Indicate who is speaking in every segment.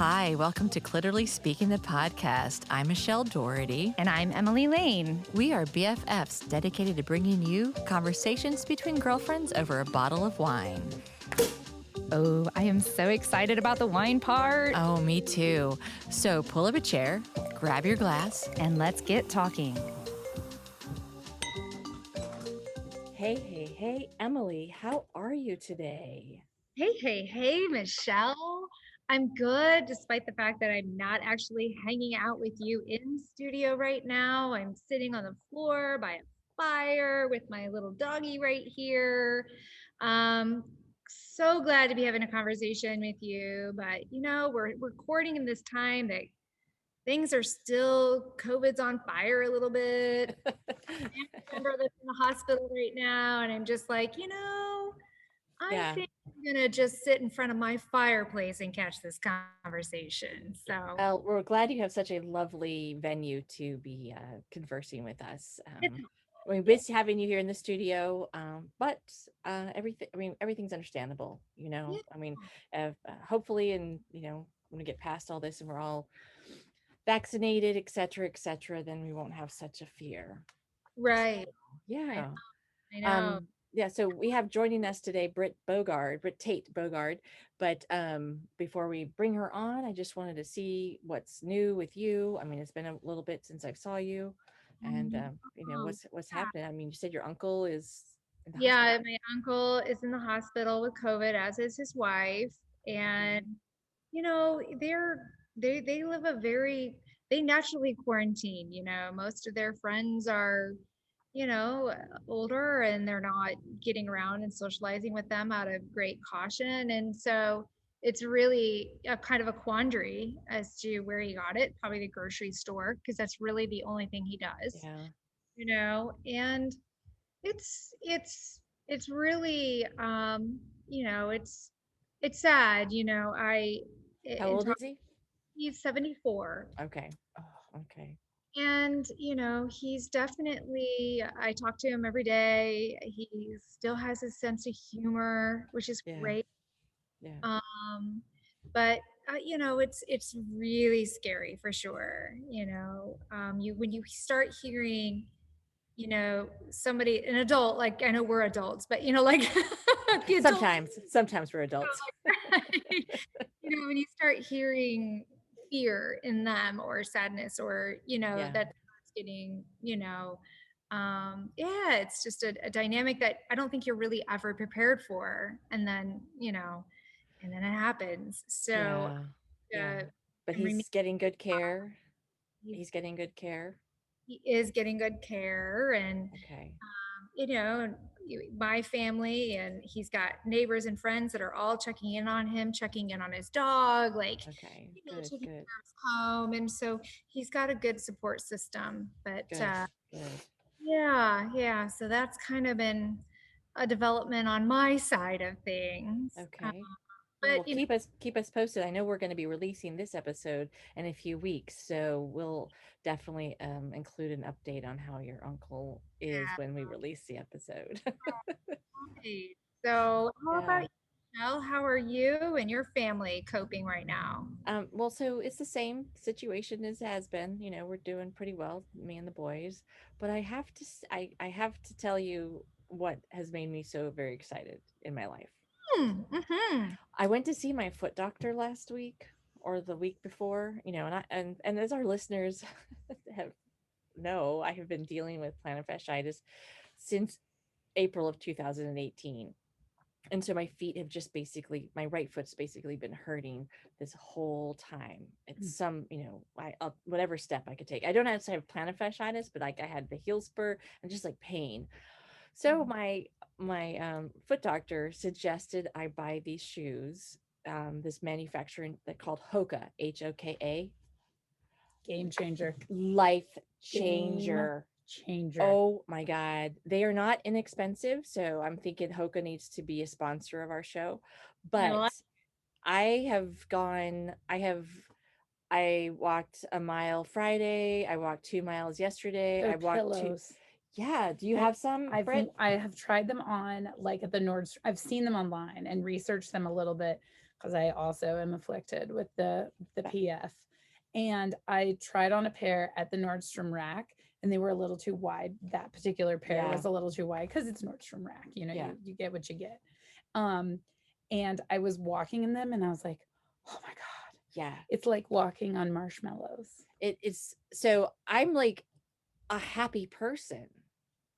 Speaker 1: Hi, welcome to Cliterally Speaking the podcast. I'm Michelle Doherty.
Speaker 2: And I'm Emily Lane.
Speaker 1: We are BFFs dedicated to bringing you conversations between girlfriends over a bottle of wine.
Speaker 2: Oh, I am so excited about the wine part.
Speaker 1: Oh, me too. So pull up a chair, grab your glass,
Speaker 2: and let's get talking.
Speaker 1: Hey, Emily, how are you today?
Speaker 3: Hey, Michelle. I'm good, despite the fact that I'm not actually hanging out with you in studio right now. I'm sitting on the floor by a fire with my little doggy right here. So glad to be having a conversation with you. But we're recording in this time that things are still COVID's on fire a little bit. I have a member that's in the hospital right now, and I'm just like, I think I'm gonna just sit in front of my fireplace and catch this conversation. So
Speaker 1: Well, we're glad you have such a lovely venue to be conversing with us. We miss having you here in the studio, but everything's understandable. Hopefully, and when we get past all this and we're all vaccinated, et cetera, then we won't have such a fear.
Speaker 3: right.
Speaker 1: Yeah.
Speaker 3: I know.
Speaker 1: So we have joining us today Britt Tate Bogard. But before we bring her on, I just wanted to see what's new with you. I mean, it's been a little bit since I saw you, and what's happening. I mean, you said your uncle is in the hospital.
Speaker 3: My uncle is in the hospital with COVID, as is his wife. And they live they naturally quarantine. Most of their friends are older, and they're not getting around and socializing with them out of great caution. And so it's really a kind of a quandary as to where he got it, probably the grocery store, because that's really the only thing he does. And it's really it's sad.
Speaker 1: How old is he?
Speaker 3: He's 74.
Speaker 1: Okay. Oh, okay.
Speaker 3: And he's definitely, I talk to him every day. He still has his sense of humor, which is great.
Speaker 1: Yeah.
Speaker 3: But it's really scary for sure. When you start hearing somebody, an adult, like, I know we're adults, but like
Speaker 1: the sometimes we're adults.
Speaker 3: When you start hearing fear in them, or sadness, or that's getting it's just a dynamic that I don't think you're really ever prepared for, and then it happens. So
Speaker 1: but he's getting good care. He's getting good care.
Speaker 3: He is getting good care. And my family, and he's got neighbors and friends that are all checking in on him, checking in on his dog, like taking care of his home. And so he's got a good support system. But so that's kind of been a development on my side of things.
Speaker 1: But keep us posted. I know we're going to be releasing this episode in a few weeks, so we'll definitely include an update on how your uncle is when we release the episode.
Speaker 3: So how about you, Mel? How are you and your family coping right now?
Speaker 1: Well, so it's the same situation as has been. We're doing pretty well, me and the boys. But I have to tell you what has made me so very excited in my life. I went to see my foot doctor last week, or the week before, and as our listeners I have been dealing with plantar fasciitis since April of 2018. And so my feet have just my right foot's basically been hurting this whole time. It's whatever step I could take. I don't actually have plantar fasciitis, but like I had the heel spur and just like pain. So my foot doctor suggested I buy these shoes, this manufacturer that called Hoka, Hoka.
Speaker 2: Game changer.
Speaker 1: Life changer. Oh my God. They are not inexpensive. So I'm thinking Hoka needs to be a sponsor of our show. But I walked a mile Friday. I walked 2 miles yesterday.
Speaker 2: I walked pillows.
Speaker 1: Yeah. Do you have some?
Speaker 2: I have tried them on, like, at the Nordstrom. I've seen them online and researched them a little bit.
Speaker 4: because I also am afflicted with the PF. And I tried on a pair at the Nordstrom rack, and they were a little too wide. That particular pair was a little too wide because it's Nordstrom rack. You know, you get what you get. And I was walking in them, and I was like, oh my God.
Speaker 1: Yeah.
Speaker 4: It's like walking on marshmallows.
Speaker 1: It's so I'm like a happy person.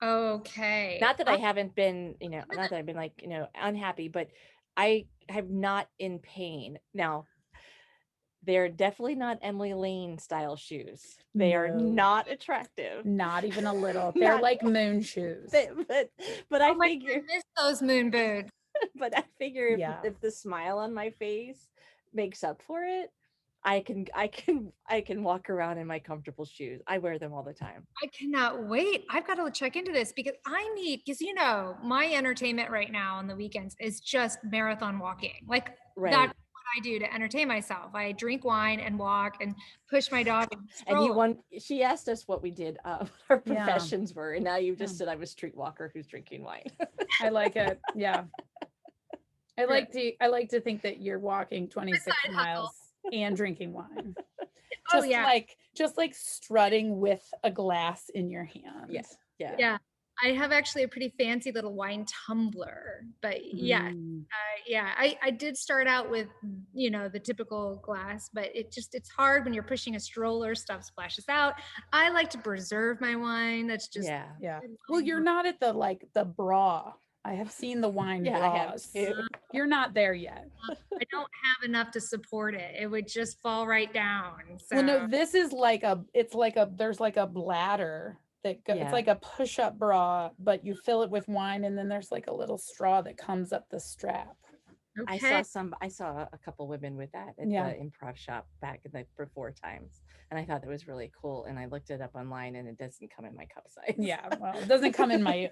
Speaker 3: Okay.
Speaker 1: Not that I haven't been, not that I've been like, unhappy, but I have not in pain. Now, they're definitely not Emily Lane style shoes. They are not attractive.
Speaker 4: Not even a little. They're like moon shoes.
Speaker 1: But I figure
Speaker 3: I miss those moon boots.
Speaker 1: But I figure if the smile on my face makes up for it, I can walk around in my comfortable shoes. I wear them all the time.
Speaker 3: I cannot wait. I've got to check into this because my entertainment right now on the weekends is just marathon walking. Like that's what I do to entertain myself. I drink wine and walk and push my dog.
Speaker 1: And she asked us what we did, what our professions were, and now you just said I'm a street walker who's drinking wine.
Speaker 4: I like it. Yeah. I like to think that you're walking 26 miles and drinking wine. Just like strutting with a glass in your hand.
Speaker 1: Yes. Yeah.
Speaker 3: Yeah. I have actually a pretty fancy little wine tumbler, but yeah, I did start out with, the typical glass, but it's hard when you're pushing a stroller, stuff splashes out. I like to preserve my wine. That's just,
Speaker 4: yeah. Well, you're not at the bra. I have seen the wine bras.
Speaker 1: I have too.
Speaker 4: You're not there yet.
Speaker 3: I don't have enough to support it. It would just fall right down. So.
Speaker 4: Well, no, this is there's like a bladder that it's like a push-up bra, but you fill it with wine, and then there's like a little straw that comes up the strap.
Speaker 3: Okay.
Speaker 1: I saw a couple women with that at the improv shop back in the before times, and I thought that was really cool. And I looked it up online, and it doesn't come in my cup size.
Speaker 4: Yeah, well, it doesn't come in my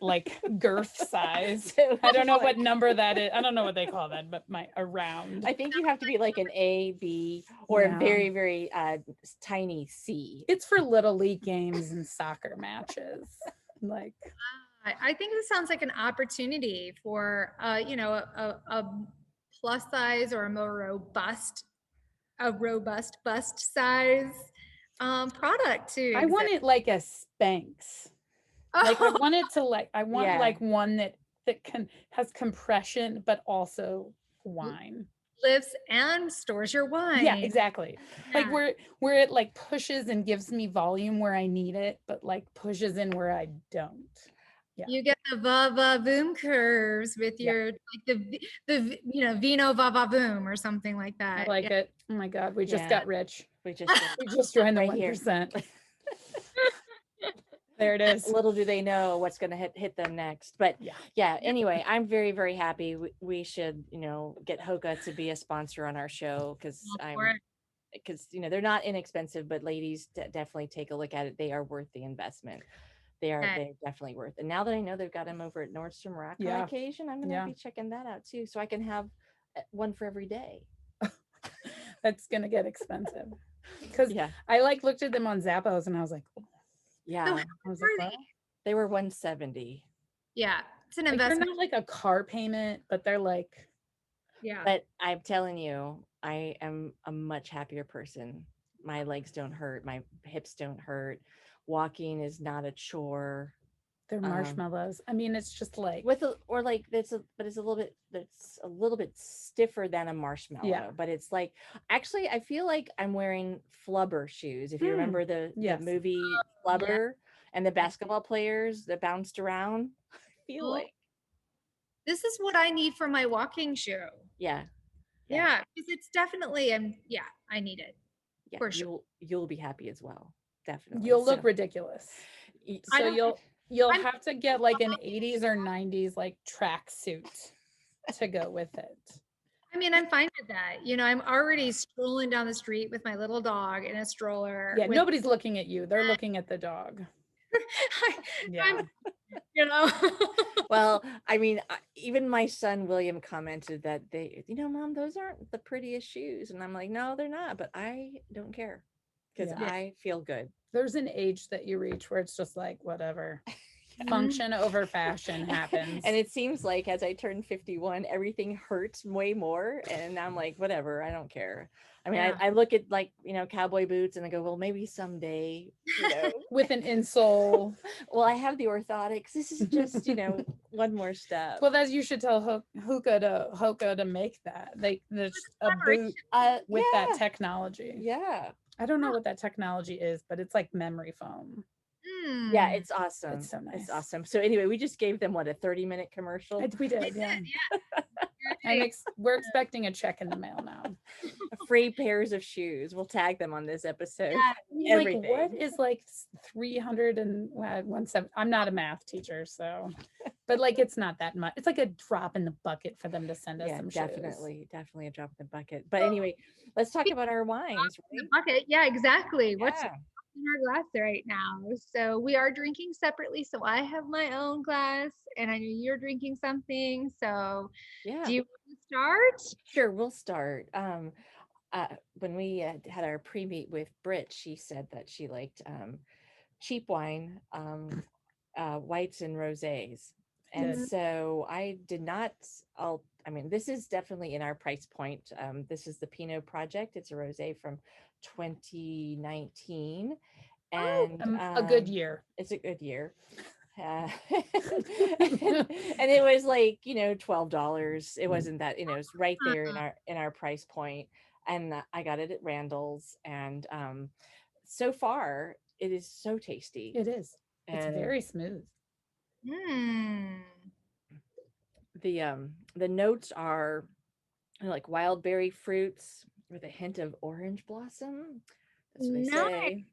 Speaker 4: girth size. So I don't know what number that is. I don't know what they call that, but around.
Speaker 1: I think you have to be like an A, B, or a very, very tiny C.
Speaker 4: It's for little league games and soccer matches.
Speaker 3: I think this sounds like an opportunity for a plus size or a more robust bust size product too.
Speaker 4: I want it like a Spanx. Like I want it to like one that has compression but also wine.
Speaker 3: Lifts and stores your wine.
Speaker 4: Yeah, exactly. Yeah. Like where it like pushes and gives me volume where I need it, but like pushes in where I don't. Yeah.
Speaker 3: You get the va-va-voom curves with your like the vino va-va-voom or something like that.
Speaker 4: I like it. Oh my God, we just got rich.
Speaker 1: We just
Speaker 4: joined the 1%. There it is.
Speaker 1: Little do they know what's going to hit them next. But yeah. Anyway, I'm very, very happy. We should, get Hoka to be a sponsor on our show because they're not inexpensive, but ladies definitely take a look at it. They are worth the investment. They're definitely worth it. And now that I know they've got them over at Nordstrom Rack on occasion, I'm going to be checking that out too. So I can have one for every day.
Speaker 4: That's going to get expensive. Because I looked at them on Zappos and I was like, oh.
Speaker 1: Yeah. They were $170.
Speaker 3: Yeah. It's an investment.
Speaker 4: They're not like a car payment, but they're like.
Speaker 3: Yeah.
Speaker 1: But I'm telling you, I am a much happier person. My legs don't hurt. My hips don't hurt. Walking is not a chore.
Speaker 4: They're marshmallows. I mean, it's just like
Speaker 1: but it's a little bit stiffer than a marshmallow. Yeah. But it's like actually I feel like I'm wearing Flubber shoes. If you remember the movie Flubber and the basketball players that bounced around. I feel like
Speaker 3: this is what I need for my walking shoe.
Speaker 1: Yeah.
Speaker 3: Yeah, because it's definitely I need it.
Speaker 1: Yeah,
Speaker 3: for sure.
Speaker 1: You'll be happy as well. Definitely.
Speaker 4: You'll look ridiculous. So you'll have to get like an 80s or 90s like track suit to go with it.
Speaker 3: I mean, I'm fine with that. I'm already strolling down the street with my little dog in a stroller.
Speaker 4: Yeah, nobody's looking at you. They're looking at the dog.
Speaker 1: Well, I mean, even my son William commented that Mom, those aren't the prettiest shoes. And I'm like, no, they're not, but I don't care because I feel good.
Speaker 4: There's an age that you reach where it's just like, whatever. function over fashion happens.
Speaker 1: And it seems like as I turn 51, everything hurts way more. And I'm like, whatever, I don't care. I mean,
Speaker 3: Yeah.
Speaker 1: I look at like, cowboy boots and I go, well, maybe someday,
Speaker 4: With an insole.
Speaker 1: well, I have the orthotics. This is just, one more step.
Speaker 4: Well, that's, you should tell Hoka to make that. There's a boot with that technology.
Speaker 1: Yeah.
Speaker 4: I don't know what that technology is, but it's like memory foam.
Speaker 1: Yeah,
Speaker 3: Mm.
Speaker 1: it's awesome.
Speaker 4: It's so nice.
Speaker 1: It's awesome. So anyway, we just gave them a 30-minute commercial.
Speaker 4: We did, yeah. We're expecting a check in the mail now.
Speaker 1: Free pairs of shoes. We'll tag them on this episode.
Speaker 3: Yeah.
Speaker 4: Like, what is like 317? I'm not a math teacher, so, but like, it's not that much. It's like a drop in the bucket for them to send us some shoes.
Speaker 1: Definitely a drop in the bucket. But anyway, let's talk about our wines, right?
Speaker 3: Bucket. Yeah, exactly. What's
Speaker 1: Yeah.
Speaker 3: in our glass right now? So we are drinking separately. So I have my own glass, and I know you're drinking something. So
Speaker 1: Yeah.
Speaker 3: do you want to start?
Speaker 1: Sure, we'll start. When we had our pre-meet with Britt, she said that she liked cheap wine, whites and rosés. And
Speaker 4: Did.
Speaker 1: so I did not, I mean, this is definitely in our price point. This is the Pinot Project. It's a rosé from 2019. And
Speaker 4: a good year.
Speaker 1: It's a good year. And it was like, $12. It wasn't that, it's right there in our price point. And I got it at Randall's, and so far it is so tasty.
Speaker 4: It is. It's
Speaker 1: And
Speaker 4: very smooth.
Speaker 1: The notes are like wild berry fruits with a hint of orange blossom. That's what they say.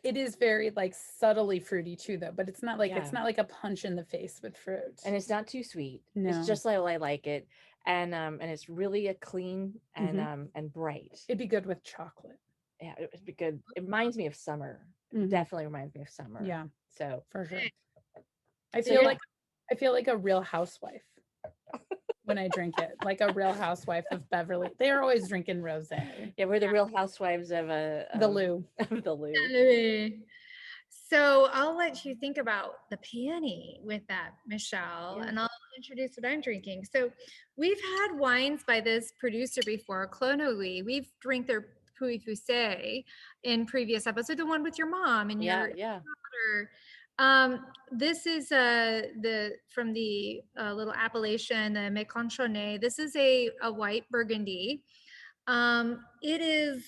Speaker 4: It is very like subtly fruity too, though, but it's not like
Speaker 1: Yeah.
Speaker 4: a punch in the face with fruit.
Speaker 1: And it's not too sweet.
Speaker 4: No.
Speaker 1: It's just like I like it. And it's really a clean and bright.
Speaker 4: It'd be good with chocolate.
Speaker 1: Yeah, it would be good. It reminds me of summer.
Speaker 4: Mhm.
Speaker 1: Definitely reminds me of summer.
Speaker 4: Yeah.
Speaker 1: So
Speaker 4: For sure. I feel like a real housewife when I drink it, like a real housewife of Beverly. They are always drinking rosé.
Speaker 1: yeah, we're the real housewives of
Speaker 4: The Lou.
Speaker 1: of the Lou.
Speaker 3: So I'll let you think about the peony with that, Michelle,
Speaker 1: Yeah.
Speaker 3: and I'll introduce what I'm drinking. So we've had wines by this producer before, Cliterally. We've drank their Puy Fusé in previous episodes, the one with your mom and your daughter. This is from the little appellation, the Méconchonné. This is a white Burgundy. It is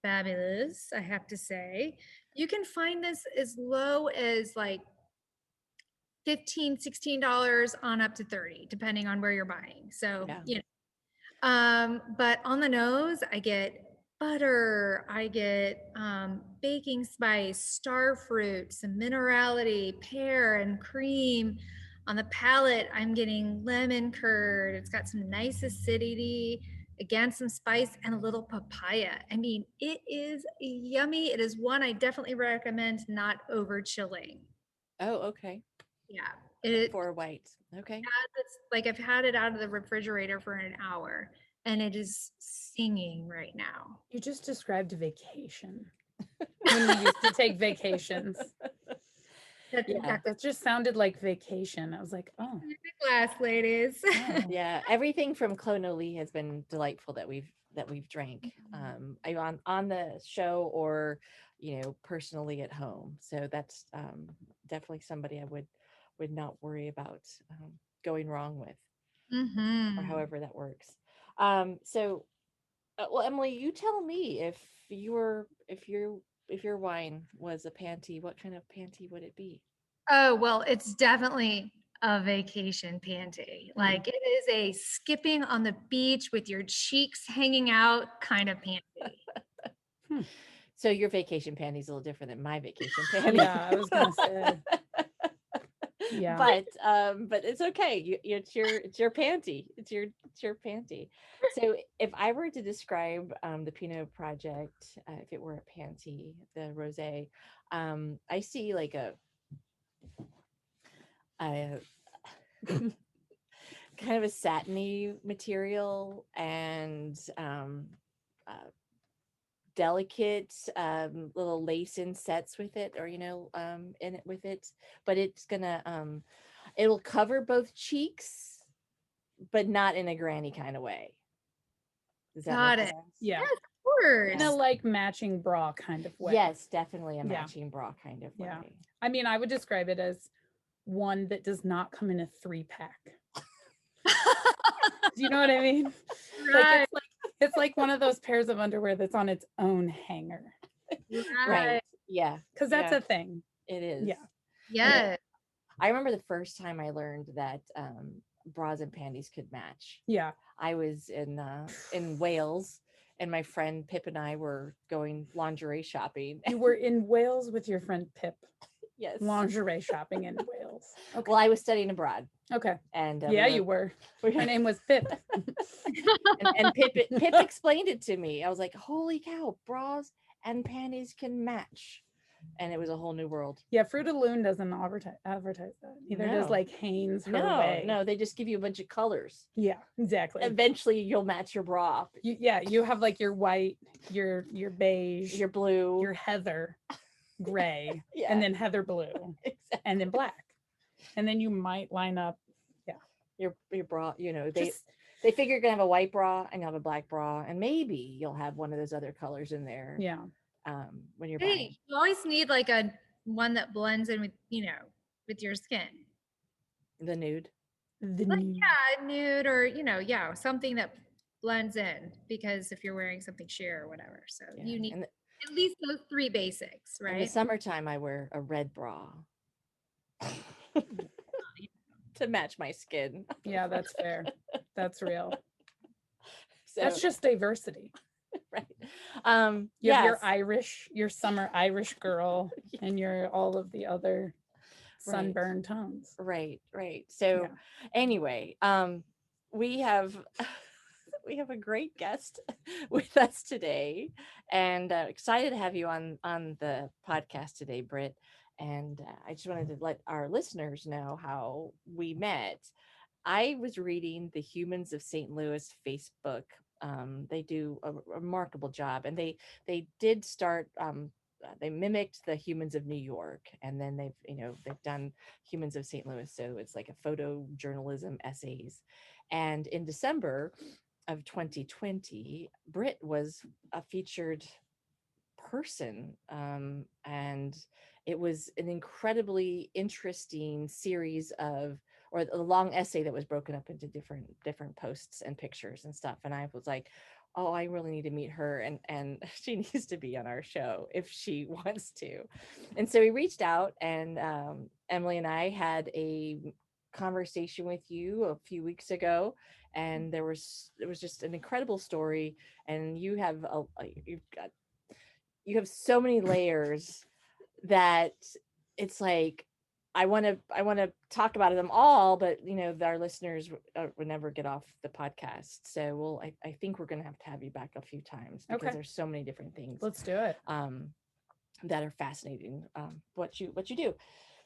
Speaker 3: fabulous, I have to say. You can find this as low as like $15, $16 on up to $30, depending on where you're buying. So, but on the nose, I get butter, I get baking spice, star fruit, some minerality, pear and cream. On the palate, I'm getting lemon curd. It's got some nice acidity, again, some spice and a little papaya. I mean, it is yummy. It is one I definitely recommend not over chilling.
Speaker 1: Oh, okay.
Speaker 3: Yeah.
Speaker 1: For white. Okay.
Speaker 3: It's like I've had it out of the refrigerator for an hour and it is singing right now.
Speaker 4: You just described a vacation. When we used to take vacations. That just sounded like vacation. I was like, oh.
Speaker 3: Glass, ladies.
Speaker 4: Oh.
Speaker 1: Yeah, everything from Cliterally has been delightful that we've drank. On the show or personally at home. So that's definitely somebody I would not worry about going wrong with, or however that works. So well, Emily, you tell me if your wine was a panty, what kind of panty would it be?
Speaker 3: Oh, well, it's definitely a vacation panty. Like it is a skipping on the beach with your cheeks hanging out kind of panty.
Speaker 1: So your vacation panty is a little different than my vacation panty.
Speaker 4: Yeah, I was gonna say. Yeah,
Speaker 1: but it's okay. It's your panty. It's your panty. So if I were to describe the Pinot Project, if it were a panty, the rosé, I see like a kind of a satiny material and delicate little lace insets with it, or in it with it, but it's gonna it'll cover both cheeks, but not in a granny kind of way. Does that make
Speaker 3: Got it.
Speaker 1: sense?
Speaker 4: Yeah.
Speaker 3: Yes, of course.
Speaker 4: In a like matching bra kind of way.
Speaker 1: Yes, definitely a
Speaker 4: Yeah.
Speaker 1: matching bra kind of
Speaker 4: Yeah.
Speaker 1: way.
Speaker 4: I mean, I would describe it as one that does not come in a 3-pack. Do you know what I mean?
Speaker 3: Right.
Speaker 4: It's like one of those pairs of underwear that's on its own hanger.
Speaker 1: Right. Yeah.
Speaker 4: Because that's
Speaker 1: Yeah,
Speaker 4: a thing.
Speaker 1: it is.
Speaker 4: Yeah.
Speaker 3: Yes.
Speaker 1: I remember the first time I learned that bras and panties could match.
Speaker 4: Yeah.
Speaker 1: I was in Wales, and my friend Pip and I were going lingerie shopping.
Speaker 4: You were in Wales with your friend Pip,
Speaker 1: Yes.
Speaker 4: lingerie shopping in Wales. Okay.
Speaker 1: Well, I was studying abroad,
Speaker 4: Okay.
Speaker 1: and
Speaker 4: Yeah, you were. Her name was Pip.
Speaker 1: and Pip explained it to me. I was like, "Holy cow! Bras and panties can match," and it was a whole new world.
Speaker 4: Yeah, Fruit of the Loom doesn't advertise that. Neither does
Speaker 1: No.
Speaker 4: like Hanes.
Speaker 1: No, they just give you a bunch of colors.
Speaker 4: Yeah, exactly.
Speaker 1: Eventually, you'll match your bra.
Speaker 4: You have like your white, your beige,
Speaker 1: Your blue,
Speaker 4: your heather gray,
Speaker 1: yeah,
Speaker 4: and then heather blue,
Speaker 1: exactly.
Speaker 4: and then black, and then you might line up
Speaker 1: your bra.
Speaker 4: just
Speaker 1: They figure you're gonna have a white bra and you have a black bra, and maybe you'll have one of those other colors in there.
Speaker 4: yeah.
Speaker 1: When you're buying.
Speaker 3: Hey, you always need like a one that blends in with, with your skin.
Speaker 1: The nude.
Speaker 4: The
Speaker 3: Like,
Speaker 4: new-
Speaker 3: yeah, nude or, something that blends in, because if you're wearing something sheer or whatever. So
Speaker 1: Yeah.
Speaker 3: you need
Speaker 1: And
Speaker 3: at least those 3 basics,
Speaker 1: in the
Speaker 3: right?
Speaker 1: summertime, I wear a red bra to match my skin.
Speaker 4: Yeah, that's fair. That's real.
Speaker 1: So,
Speaker 4: That's just diversity.
Speaker 1: right.
Speaker 4: You have your
Speaker 1: Yes.
Speaker 4: your summer Irish girl, and your all of the other
Speaker 1: Right.
Speaker 4: sunburn tones.
Speaker 1: Right. So
Speaker 4: Yeah.
Speaker 1: anyway, we have we have a great guest with us today, and excited to have you on the podcast today, Britt. And I just wanted to let our listeners know how we met. I was reading the Humans of St. Louis Facebook. They do a remarkable job, and they did start. They mimicked the Humans of New York, and then they've done Humans of St. Louis. So it's like a photojournalism essays. And in December of 2020, Britt was a featured person, and it was an incredibly interesting series of, or a long essay that was broken up into different posts and pictures and stuff. And I was like, oh, I really need to meet her, and she needs to be on our show if she wants to. And so we reached out, and Emily and I had a conversation with you a few weeks ago, and it was just an incredible story. And you have you have so many layers that it's like I want to talk about them all, but our listeners would never get off the podcast. So I think we're going to have you back a few times, because
Speaker 4: Okay.
Speaker 1: there's so many different things
Speaker 4: Let's do it.
Speaker 1: that are fascinating, what you do.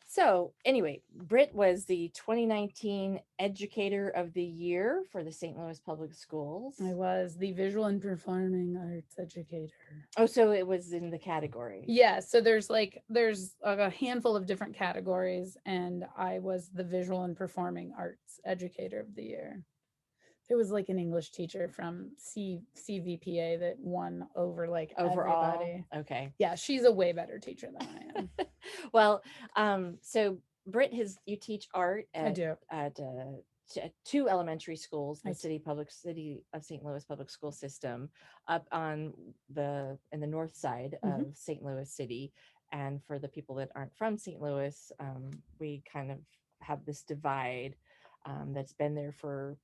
Speaker 1: So anyway, Britt was the 2019 Educator of the Year for the St. Louis Public Schools.
Speaker 4: I was the visual and performing arts educator.
Speaker 1: Oh, so it was in the category.
Speaker 4: Yeah, so there's a handful of different categories, and I was the visual and performing arts educator of the year. There was like an English teacher from CVPA that won over like
Speaker 1: Overall.
Speaker 4: everybody.
Speaker 1: Okay.
Speaker 4: Yeah, she's a way better teacher than I am.
Speaker 1: Well, so Britt, you teach art
Speaker 4: I do.
Speaker 1: at 2 elementary schools, the
Speaker 4: I
Speaker 1: City of St. Louis public school system, up in the north side
Speaker 4: Mhm.
Speaker 1: of St. Louis City. And for the people that aren't from St. Louis, we kind of have this divide that's been there for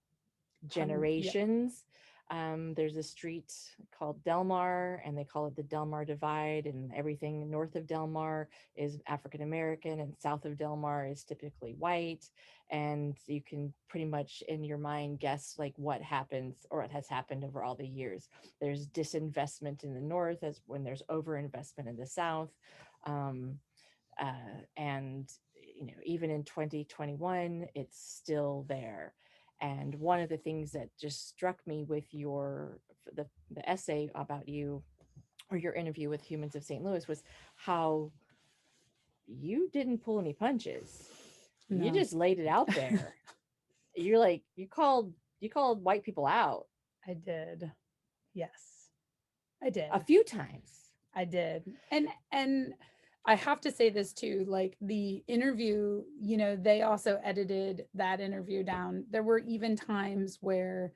Speaker 1: generations. There's a street called Delmar, and they call it the Delmar Divide, and everything north of Delmar is African American, and south of Delmar is typically white. And you can pretty much in your mind guess like what happens or what has happened over all the years. There's disinvestment in the north as when there's overinvestment in the south. And even in 2021, it's still there. And one of the things that just struck me with the essay about you or your interview with Humans of St. Louis was how you didn't pull any punches. You
Speaker 4: No.
Speaker 1: just laid it out there. You're like, you called white people out
Speaker 4: I did. Yes, I did.
Speaker 1: a few times.
Speaker 4: I did. And I have to say this too, like the interview, you know, they also edited that interview down. There were even times where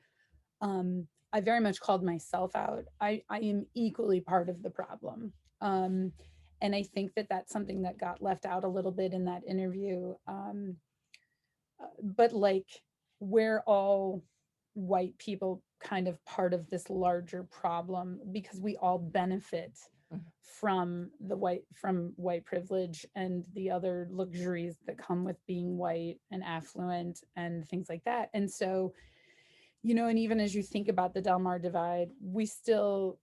Speaker 4: I very much called myself out. I am equally part of the problem. And I think that that's something that got left out a little bit in that interview. But like, we're all white people kind of part of this larger problem because we all benefit
Speaker 1: Mhm.
Speaker 4: from white privilege and the other luxuries that come with being white and affluent and things like that. And so, you know, and even as you think about the Del Mar divide, we still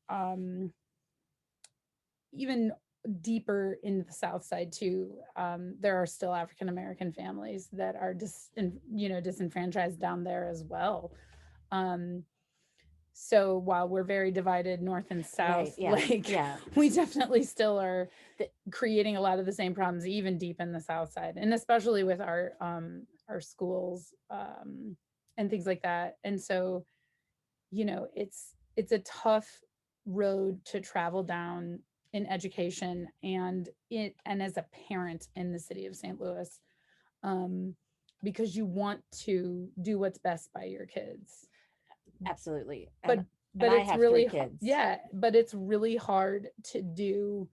Speaker 4: even deeper into the South Side too, there are still African American families that are disenfranchised down there as well. So while we're very divided north and south, we definitely still are creating a lot of the same problems, even deep in the South Side, and especially with our schools and things like that. And so, you know, it's a tough road to travel down in education and as a parent in the city of St. Louis, because you want to do what's best by your kids.
Speaker 1: Absolutely.
Speaker 4: But it's really but it's really hard to do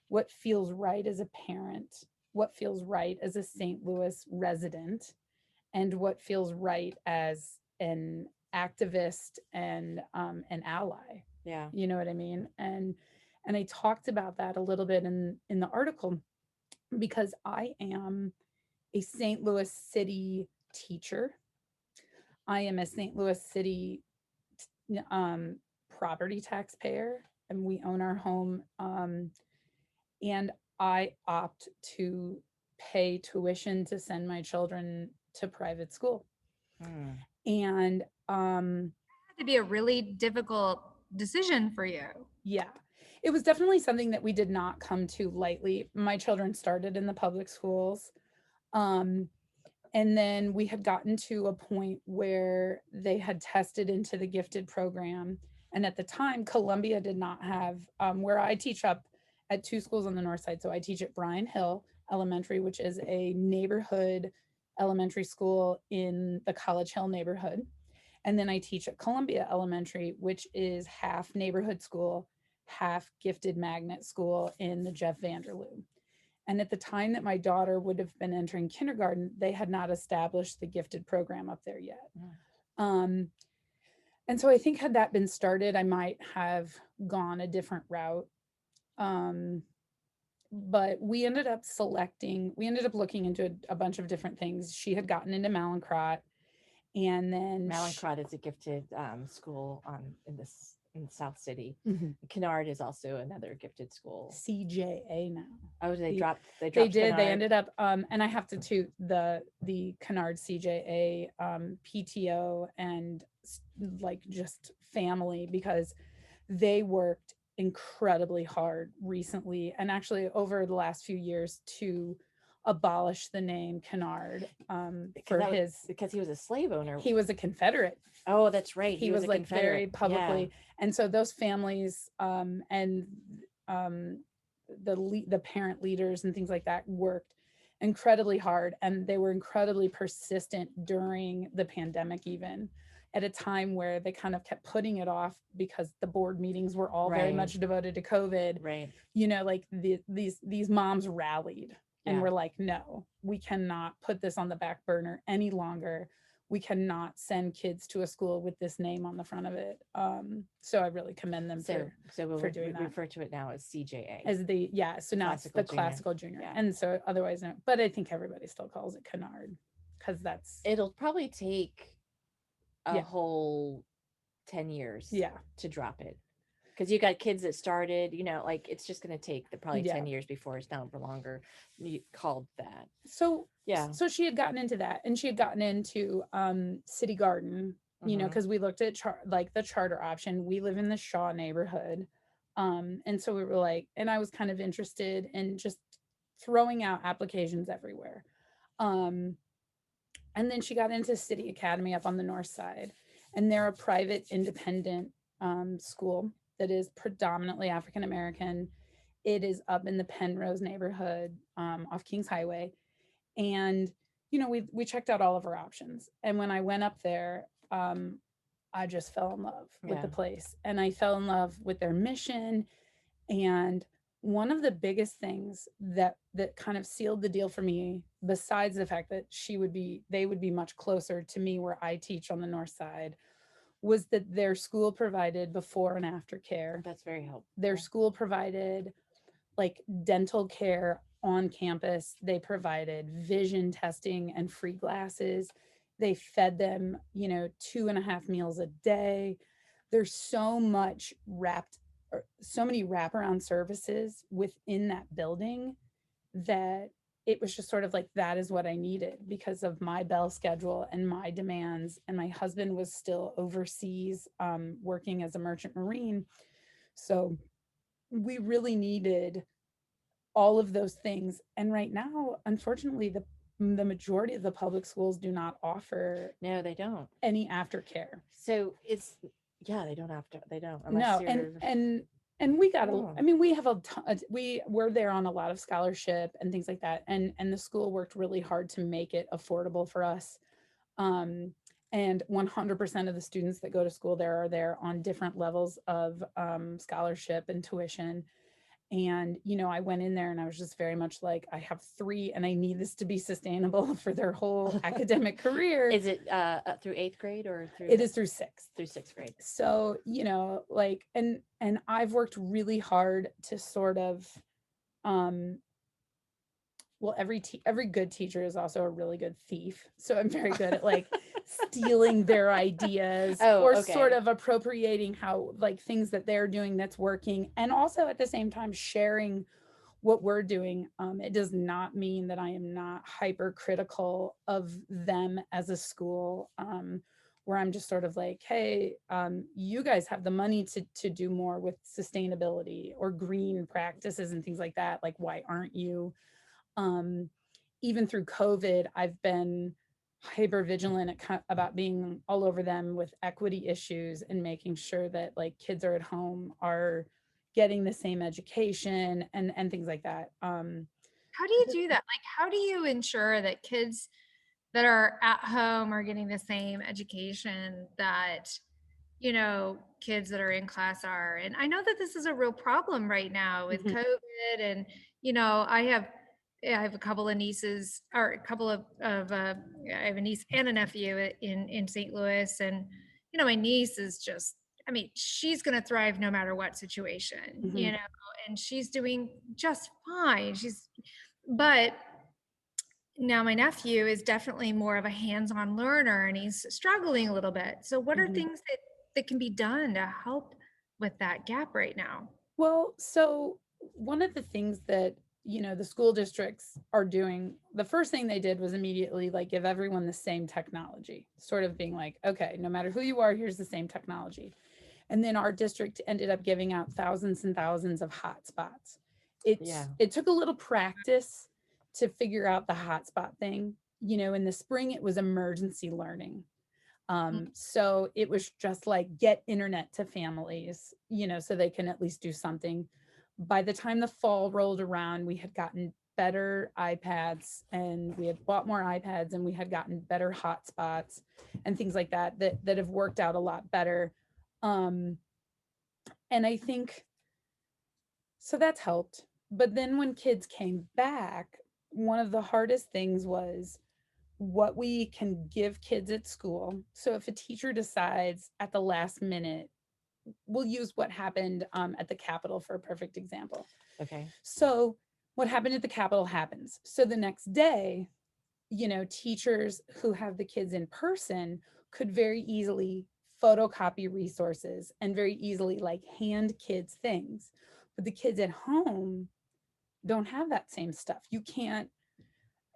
Speaker 4: what feels right as a parent, what feels right as a St. Louis resident, and what feels right as an activist and an ally.
Speaker 1: Yeah.
Speaker 4: You know what I mean? And I talked about that a little bit in the article because I am a St. Louis City teacher. I am a St. Louis City property taxpayer, and we own our home. And I opt to pay tuition to send my children to private school. And
Speaker 3: to be a really difficult decision for you.
Speaker 4: Yeah, it was definitely something that we did not come to lightly. My children started in the public schools. And then we had gotten to a point where they had tested into the gifted program. And at the time, Columbia did not have, where I teach up at two schools on the north side. So I teach at Bryan Hill Elementary, which is a neighborhood elementary school in the College Hill neighborhood. And then I teach at Columbia Elementary, which is half neighborhood school, half gifted magnet school in the Jeff Vanderloo. And at the time that my daughter would have been entering kindergarten, they had not established the gifted program up there yet. And so I think had that been started, I might have gone a different route. But we ended up looking into a bunch of different things. She had gotten into Mallinckrodt, and then
Speaker 1: Mallinckrodt is a gifted school in the South City. Kennard is also another gifted school.
Speaker 4: CJA now.
Speaker 1: Oh, they dropped.
Speaker 4: They did. Kennard. They ended up, and I have to toot the Kennard CJA PTO and like just family, because they worked incredibly hard recently and actually over the last few years to abolish the name Kennard
Speaker 1: because he was a slave owner.
Speaker 4: He was a Confederate.
Speaker 1: Oh, that's right.
Speaker 4: He was like very publicly. And so those families and the parent leaders and things like that worked incredibly hard, and they were incredibly persistent during the pandemic, even at a time where they kind of kept putting it off because the board meetings were all very much devoted to COVID.
Speaker 1: Right.
Speaker 4: You know, like these moms rallied and were like, no, we cannot put this on the back burner any longer. We cannot send kids to a school with this name on the front of it. So I really commend them for doing that.
Speaker 1: Refer to it now as CJA.
Speaker 4: So now it's the classical junior. Yeah. And so otherwise, no, but I think everybody still calls it Kennard because
Speaker 1: it'll probably take a whole 10 years to drop it. Because you got kids that started, you know, like it's just going to take probably 10 years before it's no longer called that.
Speaker 4: So she had gotten into that, and she had gotten into City Garden, you know, because we looked at the charter option. We live in the Shaw neighborhood. And so we were like, and I was kind of interested in just throwing out applications everywhere. Um, and then she got into City Academy up on the north side, and they're a private independent school that is predominantly African American. It is up in the Penrose neighborhood off Kings Highway. And, you know, we checked out all of our options. And when I went up there, I just fell in love with the
Speaker 1: Yeah.
Speaker 4: place. And I fell in love with their mission. And one of the biggest things that kind of sealed the deal for me, besides the fact that they would be much closer to me where I teach on the north side, was that their school provided before and after care.
Speaker 1: That's very helpful.
Speaker 4: Their school provided like dental care on campus. They provided vision testing and free glasses. They fed them, you know, 2.5 meals a day. There's so much so many wraparound services within that building that it was just sort of like, that is what I needed because of my bell schedule and my demands. And my husband was still overseas working as a merchant marine. So we really needed all of those things. And right now, unfortunately, the majority of the public schools do not offer
Speaker 1: No, they don't.
Speaker 4: any aftercare.
Speaker 1: So it's, yeah, they don't have to, they don't.
Speaker 4: No, and we got
Speaker 1: Oh.
Speaker 4: I mean, we have we were there on a lot of scholarship and things like that. And the school worked really hard to make it affordable for us. And 100% of the students that go to school there are there on different levels of scholarship and tuition. And, you know, I went in there and I was just very much like, I have 3 and I need this to be sustainable for their whole academic career.
Speaker 1: Is it through 8th grade or through?
Speaker 4: It is through 6th.
Speaker 1: Through 6th grade.
Speaker 4: So, you know, like, and I've worked really hard to sort of, well, every good teacher is also a really good thief. So I'm very good at like stealing their ideas or sort of appropriating how like things that they're doing that's working. And also at the same time, sharing what we're doing. It does not mean that I am not hypercritical of them as a school, where I'm just sort of like, hey, you guys have the money to do more with sustainability or green practices and things like that. Like, why aren't you? Even through COVID, I've been hyper vigilant about being all over them with equity issues and making sure that like kids are at home are getting the same education and things like that.
Speaker 3: How do you do that? Like, how do you ensure that kids that are at home are getting the same education that, you know, kids that are in class are? And I know that this is a real problem right now with COVID. And, you know, I have a couple of nieces or a couple of I have a niece and a nephew in St. Louis. And, you know, my niece is just, I mean, she's going to thrive no matter what situation, you know, and she's doing just fine. But now my nephew is definitely more of a hands-on learner and he's struggling a little bit. So what are things that can be done to help with that gap right now?
Speaker 4: Well, so one of the things that, you know, the school districts are doing, the first thing they did was immediately like give everyone the same technology, sort of being like, okay, no matter who you are, here's the same technology. And then our district ended up giving out thousands and thousands of hotspots. It took a little practice to figure out the hotspot thing. You know, in the spring, it was emergency learning. So it was just like get internet to families, you know, so they can at least do something. By the time the fall rolled around, we had gotten better iPads and we had bought more iPads and we had gotten better hotspots and things like that have worked out a lot better. And I think, so that's helped. But then when kids came back, one of the hardest things was what we can give kids at school. So if a teacher decides at the last minute, we'll use what happened at the Capitol for a perfect example.
Speaker 1: Okay.
Speaker 4: So what happened at the Capitol happens. So the next day, you know, teachers who have the kids in person could very easily photocopy resources and very easily like hand kids things. But the kids at home don't have that same stuff. You can't,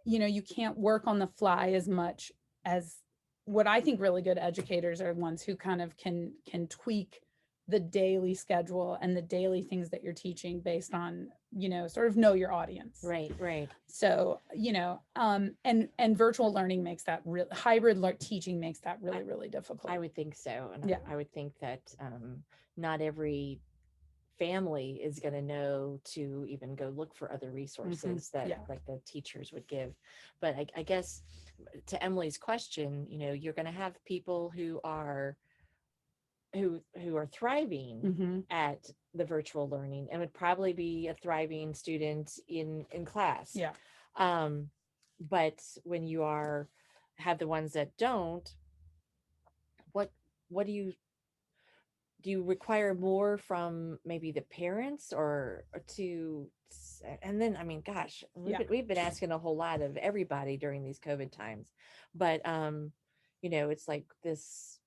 Speaker 4: you know, you can't work on the fly as much as what I think really good educators are ones who kind of can tweak the daily schedule and the daily things that you're teaching based on, sort of know your audience.
Speaker 1: Right, right.
Speaker 4: So, and virtual learning makes that real hybrid teaching makes that really, really difficult.
Speaker 1: I would think so. And
Speaker 4: Yeah.
Speaker 1: I would think that not every family is going to know to even go look for other resources that like the teachers would give. But I guess to Emily's question, you're going to have people who are thriving at the virtual learning and would probably be a thriving student in class.
Speaker 4: Yeah.
Speaker 1: But when you have the ones that don't, what do you require more from maybe the parents or to, and then, I mean, gosh, we've been asking a whole lot of everybody during these COVID times, but it's like this,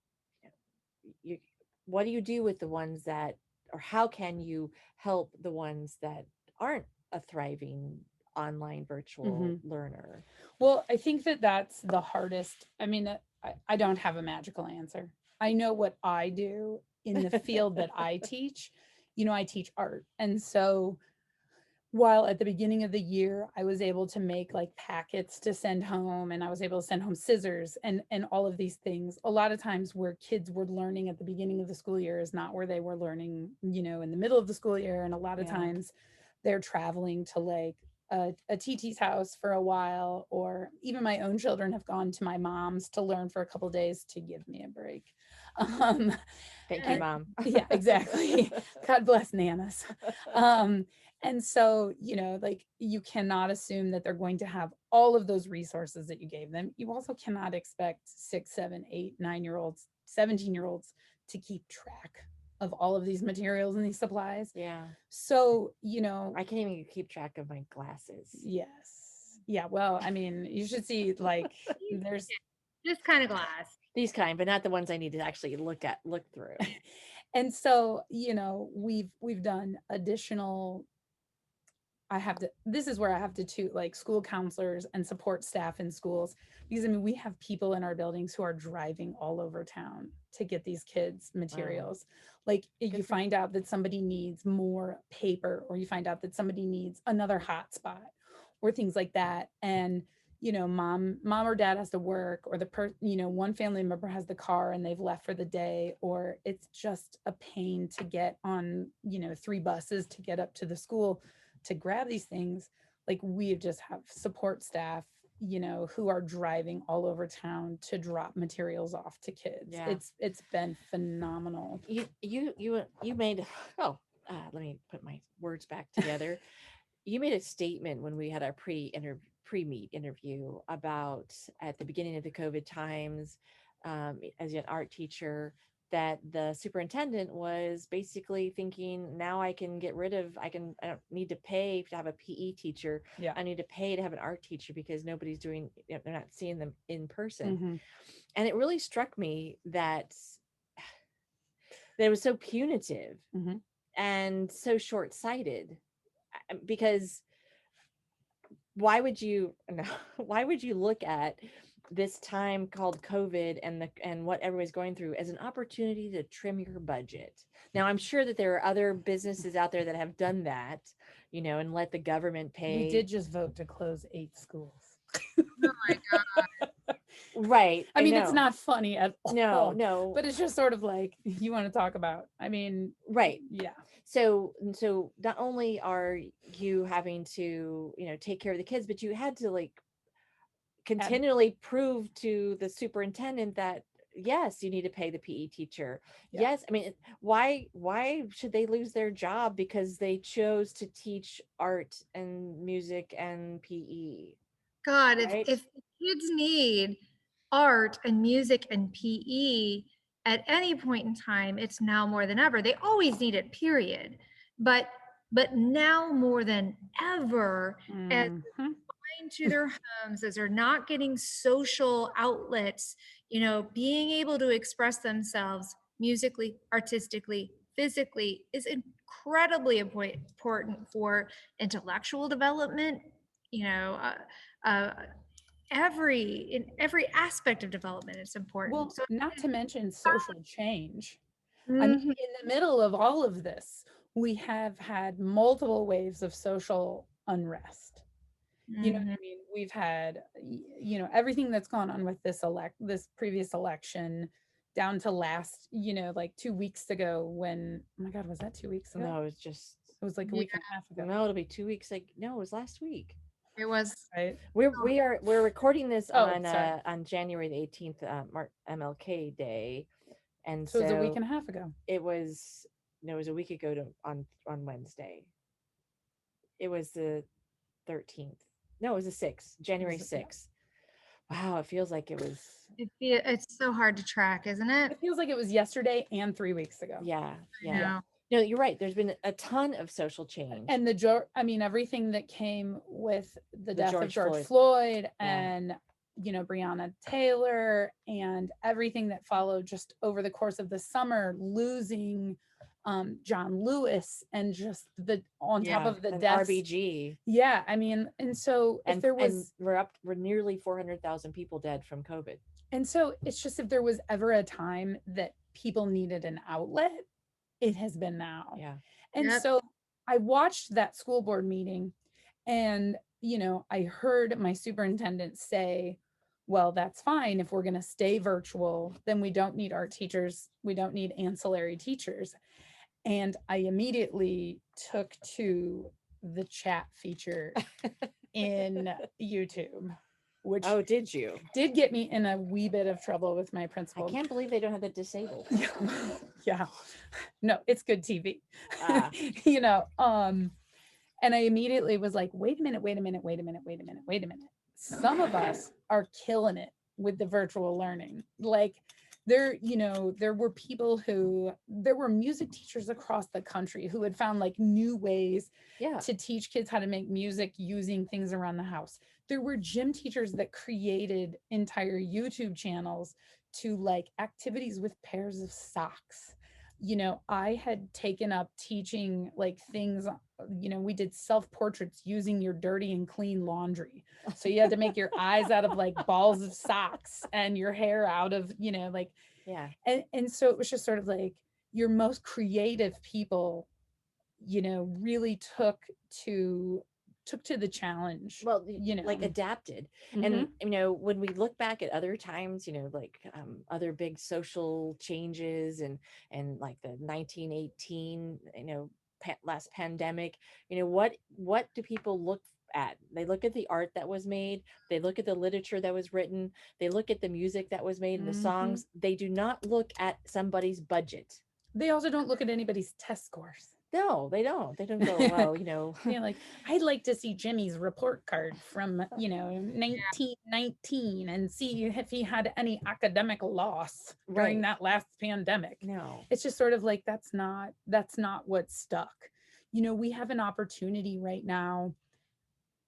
Speaker 1: what do you do with the ones that, or how can you help the ones that aren't a thriving online virtual learner?
Speaker 4: Well, I think that's the hardest. I mean, I don't have a magical answer. I know what I do in the field that I teach. I teach art. And so while at the beginning of the year, I was able to make like packets to send home, and I was able to send home scissors and all of these things, a lot of times where kids were learning at the beginning of the school year is not where they were learning, in the middle of the school year. And a lot of times they're traveling to like a TT's house for a while, or even my own children have gone to my mom's to learn for a couple of days to give me a break.
Speaker 1: Thank you, Mom.
Speaker 4: Yeah, exactly. God bless Nanas. And so, like, you cannot assume that they're going to have all of those resources that you gave them. You also cannot expect 6, 7, 8, 9-year-olds, 17-year-olds to keep track of all of these materials and these supplies.
Speaker 1: Yeah.
Speaker 4: So,
Speaker 1: I can't even keep track of my glasses.
Speaker 4: Yes. Yeah. Well, I mean, you should see, like, there's
Speaker 3: this kind of glass.
Speaker 1: These kind, but not the ones I need to actually look through.
Speaker 4: And so, we've done additional, this is where I have to like school counselors and support staff in schools, because I mean, we have people in our buildings who are driving all over town to get these kids materials. Like, you find out that somebody needs more paper, or you find out that somebody needs another hotspot or things like that. And, mom or dad has to work, or one family member has the car and they've left for the day, or it's just a pain to get on, 3 buses to get up to the school to grab these things. Like, we just have support staff, who are driving all over town to drop materials off to kids.
Speaker 1: Yeah.
Speaker 4: It's been phenomenal.
Speaker 1: You made, let me put my words back together. You made a statement when we had our pre-meet interview about, at the beginning of the COVID times, as an art teacher, that the superintendent was basically thinking, now I don't need to pay to have a PE teacher.
Speaker 4: Yeah.
Speaker 1: I need to pay to have an art teacher because nobody's doing, they're not seeing them in person. And it really struck me that it was so punitive and so short-sighted, because why would you look at this time called COVID and what everybody's going through as an opportunity to trim your budget? Now, I'm sure that there are other businesses out there that have done that, and let the government pay.
Speaker 4: We did just vote to close 8 schools.
Speaker 3: Oh my God.
Speaker 1: Right.
Speaker 4: I mean, it's not funny at all.
Speaker 1: No.
Speaker 4: But it's just sort of like, you want to talk about, I mean,
Speaker 1: right.
Speaker 4: Yeah.
Speaker 1: So not only are you having to, take care of the kids, but you had to like continually prove to the superintendent that, yes, you need to pay the PE teacher.
Speaker 4: Yeah.
Speaker 1: Yes. I mean, why should they lose their job because they chose to teach art and music and PE?
Speaker 3: God,
Speaker 1: Right?
Speaker 3: if the kids need art and music and PE at any point in time, it's now more than ever. They always need it, period. But now more than ever, as they're to their homes, as they're not getting social outlets, being able to express themselves musically, artistically, physically is incredibly important for intellectual development, in every aspect of development. It's important.
Speaker 4: Well, not to mention social change. I mean,
Speaker 3: Mhm.
Speaker 4: in the middle of all of this, we have had multiple waves of social unrest. You know what
Speaker 3: Mhm.
Speaker 4: I mean? We've had, everything that's gone on with this previous election, down to last, like 2 weeks ago when, oh my God, was that 2 weeks ago?
Speaker 1: No, it was just
Speaker 4: It was like a
Speaker 3: Yeah,
Speaker 4: week and a half ago,
Speaker 1: no, it'll be 2 weeks. Like no, it was last week.
Speaker 3: it was.
Speaker 4: right?
Speaker 3: Oh,
Speaker 1: We're recording this
Speaker 4: Oh, sorry.
Speaker 1: on January the 18th, MLK Day, and
Speaker 4: So it was a week
Speaker 1: so
Speaker 4: and a half ago.
Speaker 1: it was no, it was a week ago on Wednesday. It was the 13th. No, it was the 6th, January
Speaker 4: Yeah.
Speaker 1: 6th. Wow, it feels like it was.
Speaker 3: It's so hard to track, isn't it?
Speaker 4: It feels like it was yesterday and 3 weeks ago.
Speaker 1: Yeah,
Speaker 3: I
Speaker 1: yeah.
Speaker 3: know.
Speaker 1: No, you're right. There's been a ton of social change.
Speaker 4: And I mean, everything that came with the death of
Speaker 1: George
Speaker 4: George
Speaker 1: Floyd.
Speaker 4: Floyd
Speaker 1: Yeah.
Speaker 4: and, Breonna Taylor and everything that followed just over the course of the summer, losing John Lewis and just on top
Speaker 1: Yeah,
Speaker 4: of the
Speaker 1: and
Speaker 4: deaths.
Speaker 1: RBG.
Speaker 4: Yeah, I mean, and so if
Speaker 1: And
Speaker 4: there was,
Speaker 1: we're nearly 400,000 people dead from COVID.
Speaker 4: and so it's just, if there was ever a time that people needed an outlet, it has been now.
Speaker 1: Yeah.
Speaker 4: And
Speaker 3: Yep.
Speaker 4: so I watched that school board meeting, and, I heard my superintendent say, well, that's fine. If we're going to stay virtual, then we don't need art teachers. We don't need ancillary teachers. And I immediately took to the chat feature in YouTube, which
Speaker 1: Oh, did you?
Speaker 4: did get me in a wee bit of trouble with my
Speaker 1: I
Speaker 4: principal.
Speaker 1: can't believe they don't have that disabled.
Speaker 4: Yeah. No, it's good TV.
Speaker 1: Ah.
Speaker 4: And I immediately was like, wait a minute. Some of us are killing it with the virtual learning. Like, there were music teachers across the country who had found like new ways
Speaker 1: Yeah.
Speaker 4: to teach kids how to make music using things around the house. There were gym teachers that created entire YouTube channels to like activities with pairs of socks. I had taken up teaching like things, we did self-portraits using your dirty and clean laundry. So you had to make your eyes out of like balls of socks and your hair out of, like,
Speaker 1: Yeah.
Speaker 4: and so it was just sort of like your most creative people, really took to the challenge.
Speaker 1: Well, like adapted. And when we look back at other times, like other big social changes and like the 1918, last pandemic, what do people look at? They look at the art that was made, they look at the literature that was written, they look at the music that was made and the songs. They do not look at somebody's budget.
Speaker 4: They also don't look at anybody's test scores.
Speaker 1: No, they don't. They don't go, well,
Speaker 4: like, I'd like to see Jimmy's report card from, 1919 and see if he had any academic loss during that last pandemic.
Speaker 1: No.
Speaker 4: It's just sort of like, that's not what's stuck. We have an opportunity right now.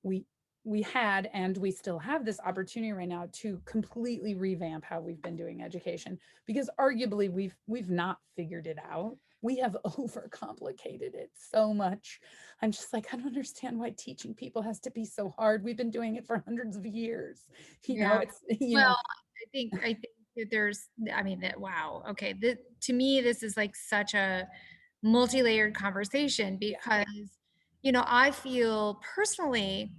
Speaker 4: We had, and we still have this opportunity right now to completely revamp how we've been doing education, because arguably we've not figured it out. We have overcomplicated it so much. I'm just like, I don't understand why teaching people has to be so hard. We've been doing it for hundreds of years. It's
Speaker 3: well, I think that there's, I mean, that, wow. Okay. To me, this is like such a multi-layered conversation because, I feel personally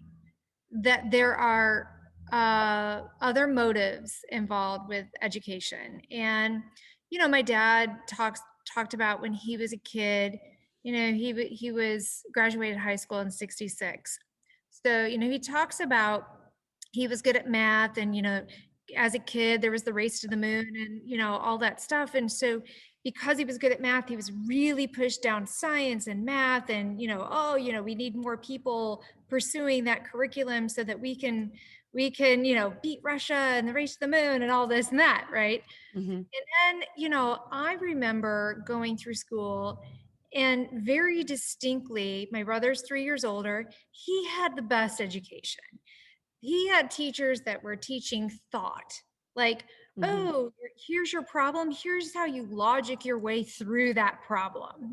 Speaker 3: that there are other motives involved with education. And, my dad talked about when he was a kid, he was graduated high school in 66. So, he talks about he was good at math and, as a kid, there was the race to the moon and, all that stuff. And so because he was good at math, he was really pushed down science and math and, we need more people pursuing that curriculum so that we can, beat Russia and the race to the moon and all this and that. Right.
Speaker 4: Mm-hmm.
Speaker 3: And then, I remember going through school and very distinctly, my brother's 3 years older, he had the best education. He had teachers that were teaching thought, like, oh, here's your problem. Here's how you logic your way through that problem.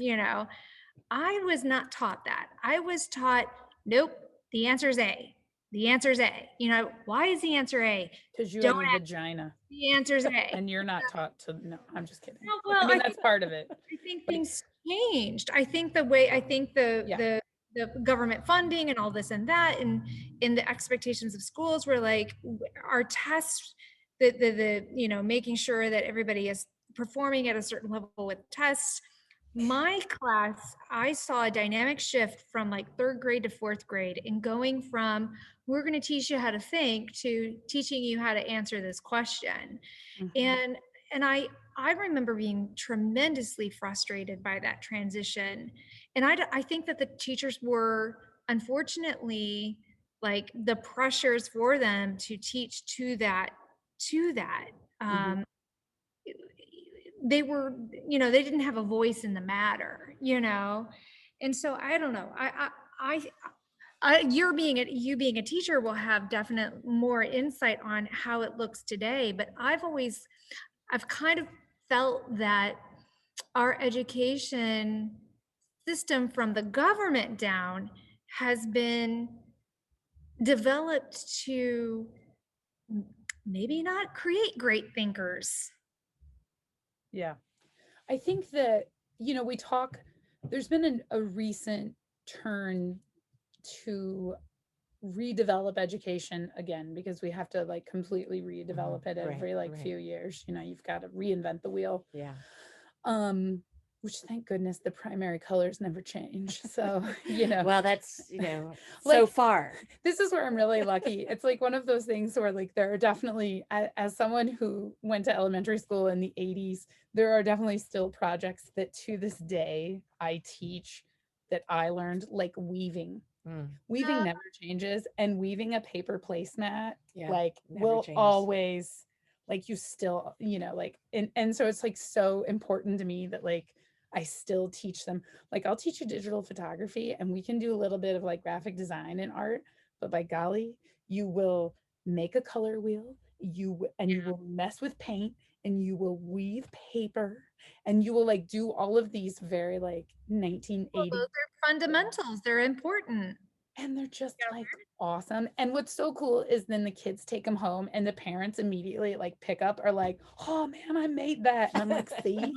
Speaker 3: I was not taught that. I was taught, nope, the answer is A. the answer is A. You know, why is the answer A?
Speaker 4: Because you
Speaker 3: Don't
Speaker 4: have a
Speaker 3: ask,
Speaker 4: vagina
Speaker 3: the answer is A.
Speaker 4: and you're not taught to, no, I'm just kidding.
Speaker 3: No,
Speaker 4: I
Speaker 3: well,
Speaker 4: mean,
Speaker 3: I
Speaker 4: that's part of it.
Speaker 3: think
Speaker 4: But
Speaker 3: things changed. I think the way, I think
Speaker 4: yeah,
Speaker 3: the government funding and all this and that, and in the expectations of schools were like our tests, the you know, making sure that everybody is performing at a certain level with tests. My class, I saw a dynamic shift from like third grade to fourth grade, and going from we're going to teach you how to think to teaching you how to answer this question.
Speaker 4: mhm,
Speaker 3: And I remember being tremendously frustrated by that transition. And I think that the teachers were, unfortunately, like the pressures for them to teach to that
Speaker 4: mhm.
Speaker 3: they were, you know, they didn't have a voice in the matter, you know. And so I don't know, you being a teacher will have definite more insight on how it looks today, but I've kind of felt that our education system from the government down has been developed to maybe not create great thinkers.
Speaker 4: Yeah. I think that, we talk, there's been a recent turn to redevelop education again, because we have to like completely redevelop it every like few years. You've got to reinvent the wheel.
Speaker 1: Yeah.
Speaker 4: Which thank goodness the primary colors never change. So,
Speaker 1: Well, that's,
Speaker 4: like,
Speaker 1: so far.
Speaker 4: this is where I'm really lucky. It's like one of those things where like there are definitely, as someone who went to elementary school in the 80s, there are definitely still projects that to this day I teach that I learned, like weaving. Weaving never changes, and weaving a paper placemat like will
Speaker 1: changes.
Speaker 4: always, like, you still, like, and so it's like so important to me that like I still teach them. Like, I'll teach you digital photography and we can do a little bit of like graphic design and art, but by golly, you will make a color wheel, you will mess with paint, and you will weave paper, and you will like do all of these very like
Speaker 3: Well,
Speaker 4: 1980s,
Speaker 3: those are fundamentals, they're important.
Speaker 4: and they're just like awesome. And what's so cool is then the kids take them home and the parents immediately like pick up, are like, oh man, I made that. And I'm like, see,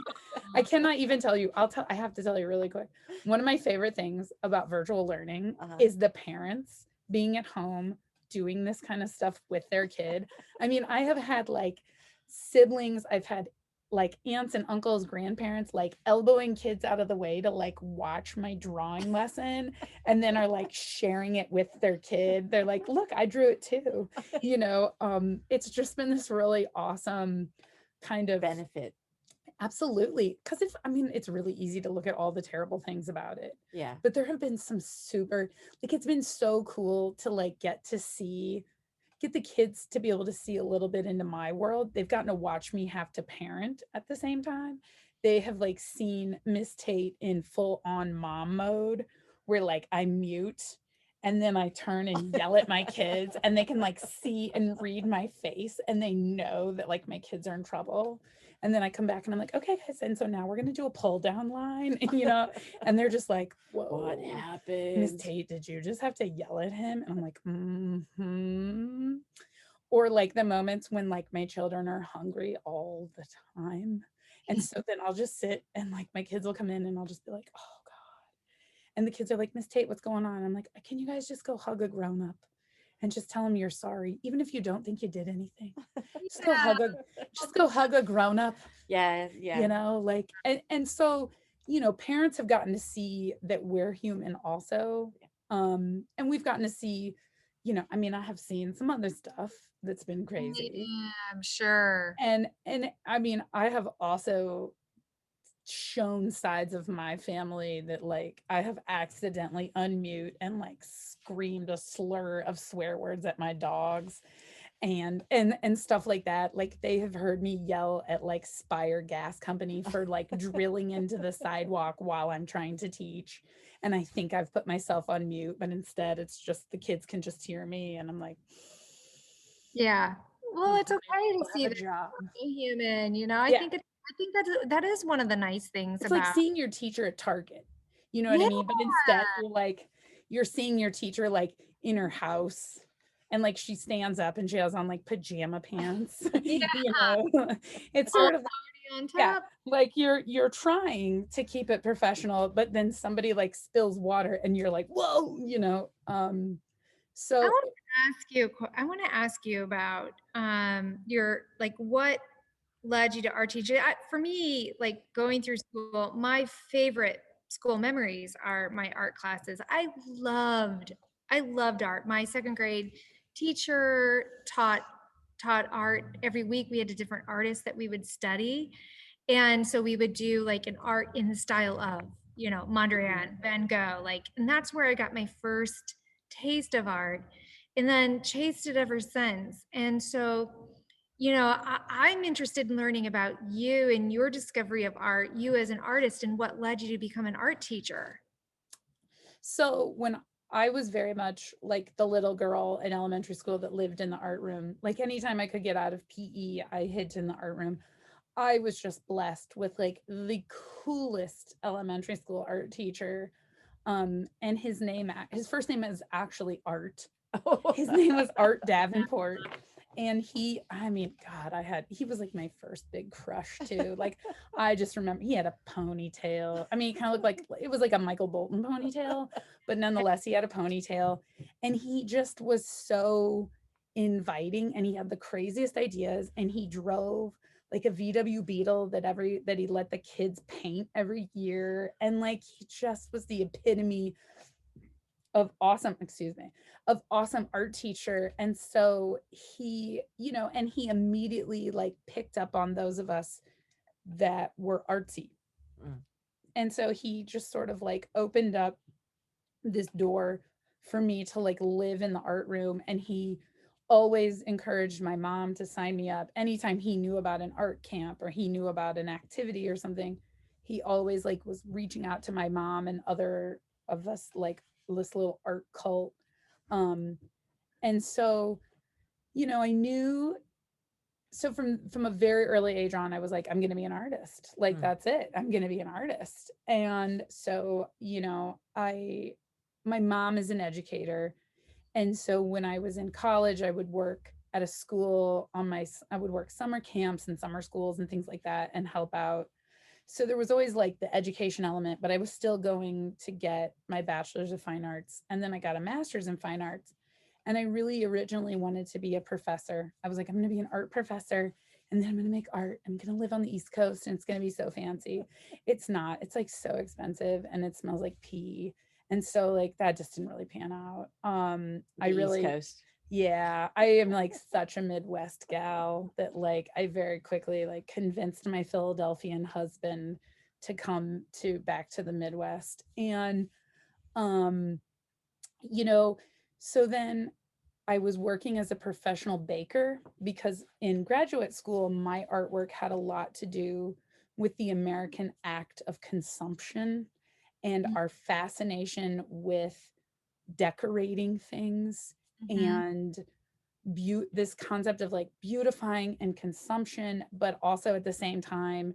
Speaker 4: I cannot even tell you. I have to tell you really quick. One of my favorite things about virtual learning is the parents being at home doing this kind of stuff with their kid. I mean, I have had like siblings, I've had like aunts and uncles, grandparents, like elbowing kids out of the way to like watch my drawing lesson, and then are like sharing it with their kid. They're like, look, I drew it too. It's just been this really awesome kind of
Speaker 1: benefit.
Speaker 4: Absolutely. Because it's really easy to look at all the terrible things about it.
Speaker 1: Yeah.
Speaker 4: But there have been some super, like, it's been so cool to like get the kids to be able to see a little bit into my world. They've gotten to watch me have to parent at the same time. They have like seen Miss Tate in full on mom mode, where like I mute and then I turn and yell at my kids, and they can like see and read my face, and they know that like my kids are in trouble. And then I come back and I'm like, okay, guys, and so now we're gonna do a pull down line, and they're just like, whoa,
Speaker 1: what happened?
Speaker 4: Miss Tate, did you just have to yell at him? And I'm like, mm-hmm. Or like the moments when like my children are hungry all the time. And so then I'll just sit and like my kids will come in and I'll just be like, oh God. And the kids are like, Miss Tate, what's going on? I'm like, can you guys just go hug a grown up and just tell them you're sorry, even if you don't think you did anything? Just go hug a grown up.
Speaker 1: Yeah.
Speaker 4: Like, and so, parents have gotten to see that we're human also. And we've gotten to see, I have seen some other stuff that's been crazy.
Speaker 3: Yeah, I'm sure.
Speaker 4: And I have also shown sides of my family that like I have accidentally unmute and like screamed a slur of swear words at my dogs and stuff like that. Like, they have heard me yell at like Spire Gas Company for like drilling into the sidewalk while I'm trying to teach, and I think I've put myself on mute, but instead it's just the kids can just hear me, and I'm like,
Speaker 3: Yeah, well, it's okay to see
Speaker 4: a
Speaker 3: that
Speaker 4: job.
Speaker 3: you're human. I
Speaker 4: Yeah.
Speaker 3: think that is one of the nice things
Speaker 4: It's
Speaker 3: about
Speaker 4: like seeing your teacher at Target, you know what I mean? But instead you're seeing your teacher like in her house, and like she stands up and she has on like pajama pants.
Speaker 3: Yeah.
Speaker 4: It's
Speaker 3: All
Speaker 4: sort of,
Speaker 3: party on
Speaker 4: yeah,
Speaker 3: top.
Speaker 4: like you're trying to keep it professional, but then somebody like spills water and you're like, whoa,
Speaker 3: I
Speaker 4: so
Speaker 3: want to ask you. I want to ask you about your like what led you to art teaching. For me, like going through school, my favorite school memories are my art classes. I loved art. My second grade teacher taught art every week. We had a different artist that we would study, and so we would do like an art in the style of, Mondrian, Van Gogh, like, and that's where I got my first taste of art, and then chased it ever since. And so, I'm interested in learning about you and your discovery of art, you as an artist, and what led you to become an art teacher.
Speaker 4: So when I was very much like the little girl in elementary school that lived in the art room, like anytime I could get out of PE, I hid in the art room. I was just blessed with like the coolest elementary school art teacher. And his first name is actually Art. His name was Art Davenport. And I mean, God, he was like my first big crush too. Like, I just remember he had a ponytail. I mean, it kind of looked like it was like a Michael Bolton ponytail, but nonetheless, he had a ponytail. And he just was so inviting and he had the craziest ideas. And he drove like a VW Beetle that he let the kids paint every year. And like, he just was the epitome of awesome art teacher. And so and he immediately like picked up on those of us that were artsy. And so he just sort of like opened up this door for me to like live in the art room. And he always encouraged my mom to sign me up anytime he knew about an art camp or he knew about an activity or something. He always like was reaching out to my mom and other of us, like this little art cult. And so, I knew, so from a very early age on, I was like, I'm going to be an artist. Like, that's it. I'm going to be an artist. And so, my mom is an educator. And so when I was in college, I would work at a school I would work summer camps and summer schools and things like that and help out. So there was always like the education element, but I was still going to get my bachelor's of fine arts. And then I got a master's in fine arts. And I really originally wanted to be a professor. I was like, I'm going to be an art professor and then I'm going to make art. I'm going to live on the East Coast and it's going to be so fancy. It's not, it's like so expensive and it smells like pee. And so like that just didn't really pan out.
Speaker 1: East Coast.
Speaker 4: Yeah, I am like such a Midwest gal that like I very quickly like convinced my Philadelphian husband to come back to the Midwest. And um, you know, so then I was working as a professional baker because in graduate school, my artwork had a lot to do with the American act of consumption and our fascination with decorating things and this concept of like beautifying and consumption, but also at the same time,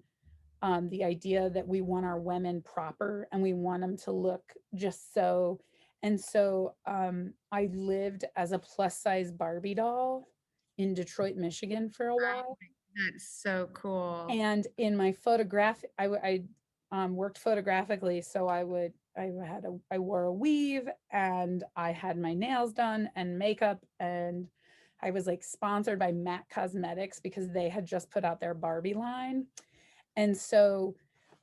Speaker 4: the idea that we want our women proper and we want them to look just so. And so I lived as a plus size Barbie doll in Detroit, Michigan for a while.
Speaker 3: That's so cool.
Speaker 4: And in my photograph, I worked photographically. So I wore a weave and I had my nails done and makeup. And I was like sponsored by MAC Cosmetics because they had just put out their Barbie line. And so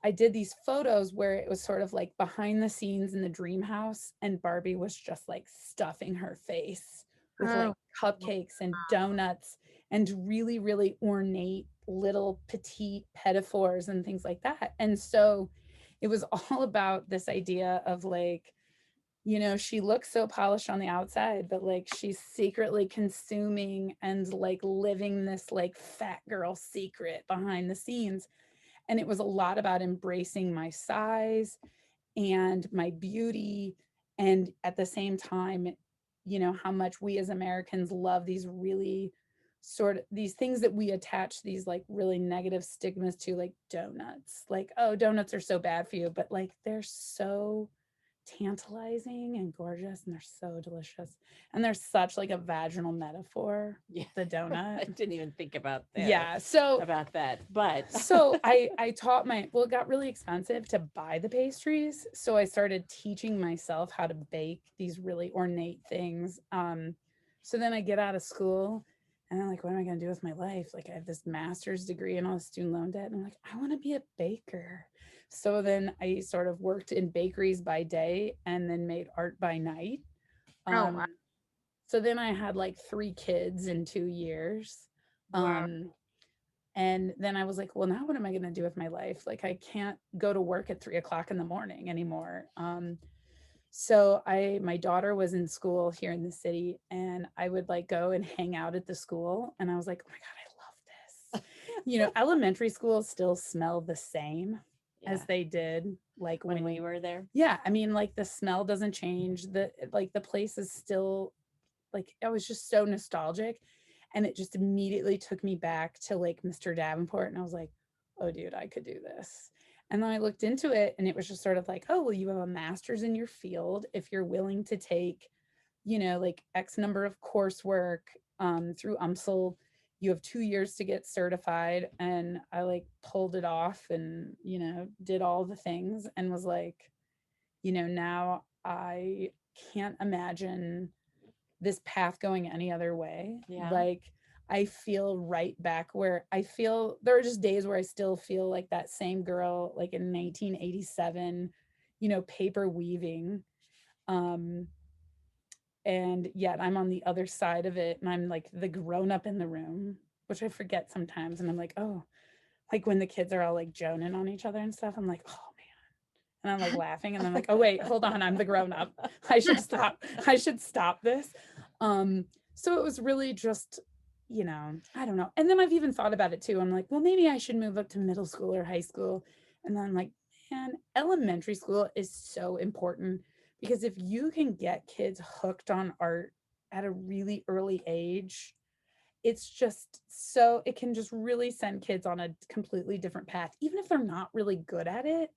Speaker 4: I did these photos where it was sort of like behind the scenes in the dream house and Barbie was just like stuffing her face with like cupcakes and donuts and really, really ornate little petite pedophores and things like that. And so it was all about this idea of like, she looks so polished on the outside, but like she's secretly consuming and like living this like fat girl secret behind the scenes. And it was a lot about embracing my size and my beauty. And at the same time, how much we as Americans love these really these things that we attach these like really negative stigmas to, like donuts. Like, oh, donuts are so bad for you, but like they're so tantalizing and gorgeous, and they're so delicious. And they're such like a vaginal metaphor,
Speaker 1: Yeah.
Speaker 4: the
Speaker 1: I
Speaker 4: donut.
Speaker 1: didn't even think about
Speaker 4: Yeah. So
Speaker 1: about that, but
Speaker 4: I taught well, it got really expensive to buy the pastries. So I started teaching myself how to bake these really ornate things. So then I get out of school and I'm like, what am I going to do with my life? Like, I have this master's degree and all this student loan debt. And I'm like, I want to be a baker. So then I sort of worked in bakeries by day and then made art by night.
Speaker 3: Oh, wow.
Speaker 4: So then I had like 3 kids in 2 years.
Speaker 3: Wow.
Speaker 4: And then I was like, well, now what am I going to do with my life? Like, I can't go to work at 3 o'clock in the morning anymore. So my daughter was in school here in the city, and I would like go and hang out at the school. And I was like, oh my God, I love this. Elementary schools still smell the same as they did like
Speaker 1: when we were there.
Speaker 4: Yeah. I mean, like the smell doesn't change. The place is still like, I was just so nostalgic. And it just immediately took me back to like Mr. Davenport. And I was like, oh, dude, I could do this. And then I looked into it and it was just sort of like, oh, well, you have a master's in your field. If you're willing to take, like X number of coursework through UMSL, you have 2 years to get certified. And I like pulled it off and, did all the things and was like, now I can't imagine this path going any other way.
Speaker 1: Yeah.
Speaker 4: Like, I feel right back where I feel there are just days where I still feel like that same girl, like in 1987, paper weaving. And yet I'm on the other side of it and I'm like the grown up in the room, which I forget sometimes. And I'm like, oh, like when the kids are all like joning on each other and stuff, I'm like, oh man. And I'm like laughing and I'm like, oh wait, hold on, I'm the grown up. I should stop this. So it was really just, I don't know. And then I've even thought about it too. I'm like, well, maybe I should move up to middle school or high school. And then I'm like, man, elementary school is so important because if you can get kids hooked on art at a really early age, it's just so, it can just really send kids on a completely different path. Even if they're not really good at it,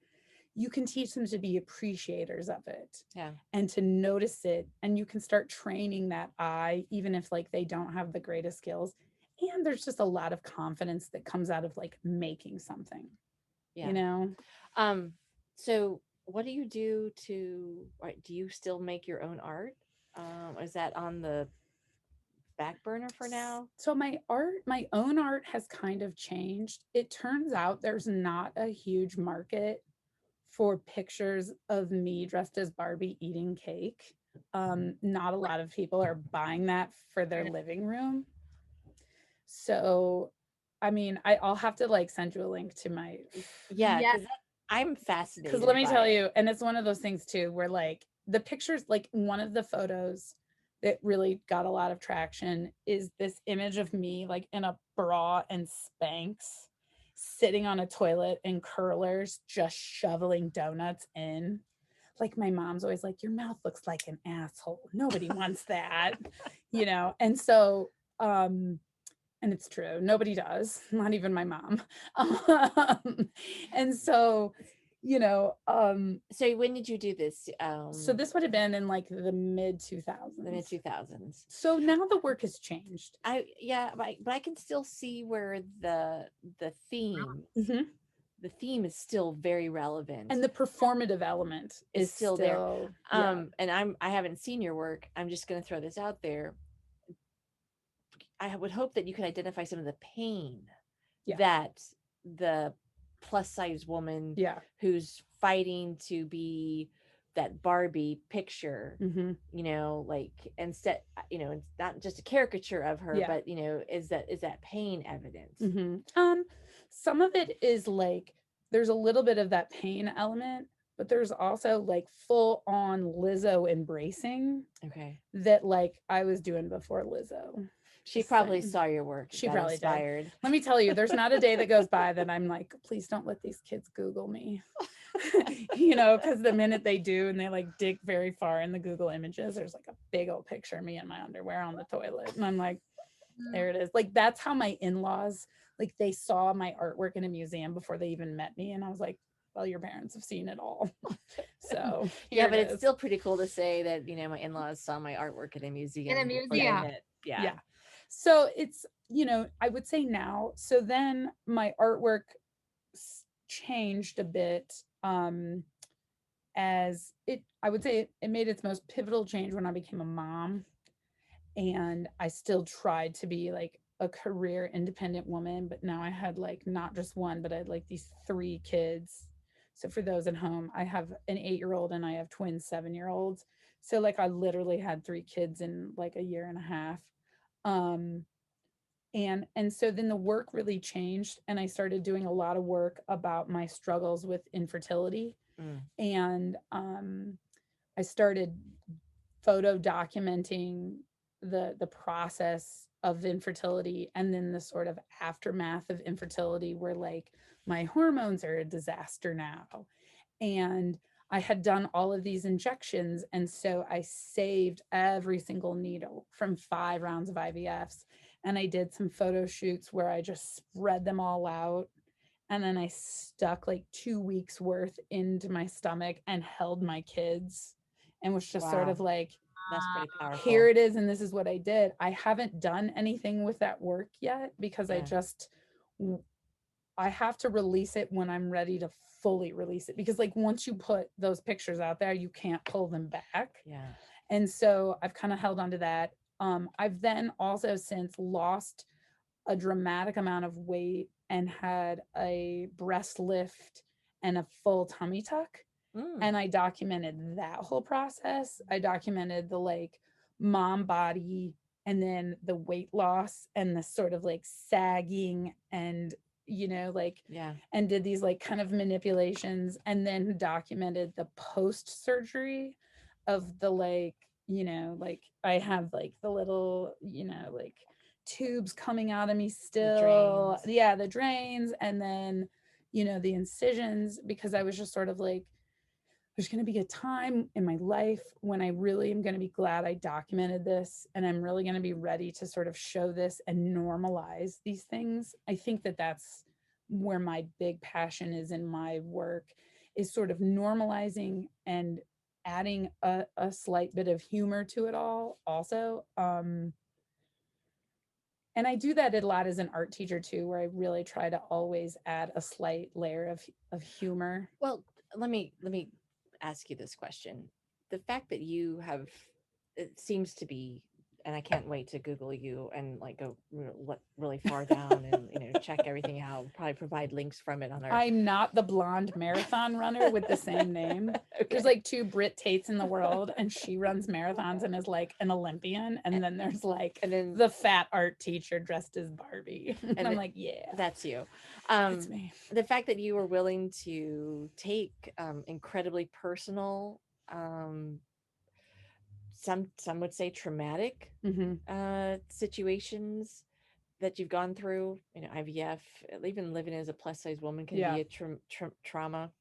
Speaker 4: you can teach them to be appreciators of it.
Speaker 1: Yeah.
Speaker 4: And to notice it. And you can start training that eye, even if like they don't have the greatest skills. And there's just a lot of confidence that comes out of like making something,
Speaker 1: Yeah. So what do you do do you still make your own art? Is that on the back burner for now?
Speaker 4: So my own art has kind of changed. It turns out there's not a huge market for pictures of me dressed as Barbie eating cake. Not a lot of people are buying that for their living room. So, I mean, I'll have to like send you a link to my.
Speaker 1: Yeah, because I'm fascinated.
Speaker 4: Because let me tell you, and it's one of those things too, where like the pictures, like one of the photos that really got a lot of traction is this image of me like in a bra and Spanx sitting on a toilet in curlers, just shoveling donuts in. Like my mom's always like, your mouth looks like an asshole. Nobody wants that, And so, and it's true. Nobody does, not even my mom. And so,
Speaker 1: so when did you do this?
Speaker 4: So this would have been in like the mid 2000s.
Speaker 1: The mid 2000s.
Speaker 4: So now the work has changed.
Speaker 1: But I can still see where the theme
Speaker 4: Mm-hmm.
Speaker 1: the theme is still very relevant,
Speaker 4: and the performative element is
Speaker 1: still there. And I haven't seen your work. I'm just going to throw this out there. I would hope that you can identify some of the pain that the plus size woman who's fighting to be that Barbie picture, like instead, it's not just a caricature of her, but is that pain evident?
Speaker 4: Some of it is like there's a little bit of that pain element, but there's also like full on Lizzo embracing.
Speaker 1: Okay.
Speaker 4: That like I was doing before Lizzo.
Speaker 1: She probably saw your work.
Speaker 4: She probably
Speaker 1: inspired.
Speaker 4: Did. Let me tell you, there's not a day that goes by that I'm like, please don't let these kids Google me. Because the minute they do and they like dig very far in the Google images, there's like a big old picture of me in my underwear on the toilet. And I'm like, there it is. Like, that's how my in-laws, like they saw my artwork in a museum before they even met me. And I was like, well, your parents have seen it all. So So
Speaker 1: Yeah,
Speaker 4: here
Speaker 1: but
Speaker 4: it
Speaker 1: it's
Speaker 4: is.
Speaker 1: still pretty cool to say that, my in-laws saw my artwork in a museum.
Speaker 3: In a
Speaker 1: before they
Speaker 3: museum.
Speaker 1: met. Yeah.
Speaker 4: Yeah. So it's, I would say now, so then my artwork changed a bit, as I would say it made its most pivotal change when I became a mom. And I still tried to be like a career independent woman, but now I had like not just one, but I had like these 3 kids. So for those at home, I have an 8-year-old and I have twin 7-year-olds. So like I literally had 3 kids in like a year and a half. Um, and so then the work really changed, and I started doing a lot of work about my struggles with infertility.
Speaker 1: Mm.
Speaker 4: And I started photo documenting the process of infertility, and then the sort of aftermath of infertility, where like my hormones are a disaster now. And I had done all of these injections, and so I saved every single needle from 5 rounds of IVFs, and I did some photo shoots where I just spread them all out, and then I stuck like 2 weeks worth into my stomach and held my kids, and was just sort
Speaker 1: Wow.
Speaker 4: of like,
Speaker 1: That's pretty powerful.
Speaker 4: here it is, and this is what I did. I haven't done anything with that work yet, because
Speaker 1: Yeah.
Speaker 4: I have to release it when I'm ready to fully release it, because like once you put those pictures out there, you can't pull them back.
Speaker 1: Yeah.
Speaker 4: And so I've kind of held on to that. I've then also since lost a dramatic amount of weight and had a breast lift and a full tummy tuck.
Speaker 1: Mm.
Speaker 4: And I documented that whole process. I documented the like mom body, and then the weight loss and the sort of like sagging, and like,
Speaker 1: Yeah.
Speaker 4: and did these like kind of manipulations, and then documented the post surgery of the like, like I have like the little, like tubes coming out of me still.
Speaker 1: drains.
Speaker 4: Yeah, the drains, and then the incisions, because I was just sort of like, there's going to be a time in my life when I really am going to be glad I documented this, and I'm really going to be ready to sort of show this and normalize these things. I think that that's where my big passion is in my work, is sort of normalizing and adding a slight bit of humor to it all also. And I do that a lot as an art teacher too, where I really try to always add a slight layer of humor.
Speaker 1: Well, let me ask you this question. The fact that you have, it seems to be, and I can't wait to Google you and like go really far down and check everything out. Probably provide links from it on our.
Speaker 4: I'm not the blonde marathon runner with the same name.
Speaker 1: Okay.
Speaker 4: There's like 2 Brit Tates in the world, and she runs marathons and is like an Olympian. And then there's like
Speaker 1: And then
Speaker 4: the fat art teacher dressed as Barbie. And I'm
Speaker 1: it-
Speaker 4: like, yeah,
Speaker 1: that's you.
Speaker 4: that's me.
Speaker 1: The fact that you were willing to take incredibly personal, some would say traumatic
Speaker 4: Mm-hmm.
Speaker 1: situations that you've gone through, IVF, even living as a plus size woman can
Speaker 4: Yeah.
Speaker 1: be a trauma.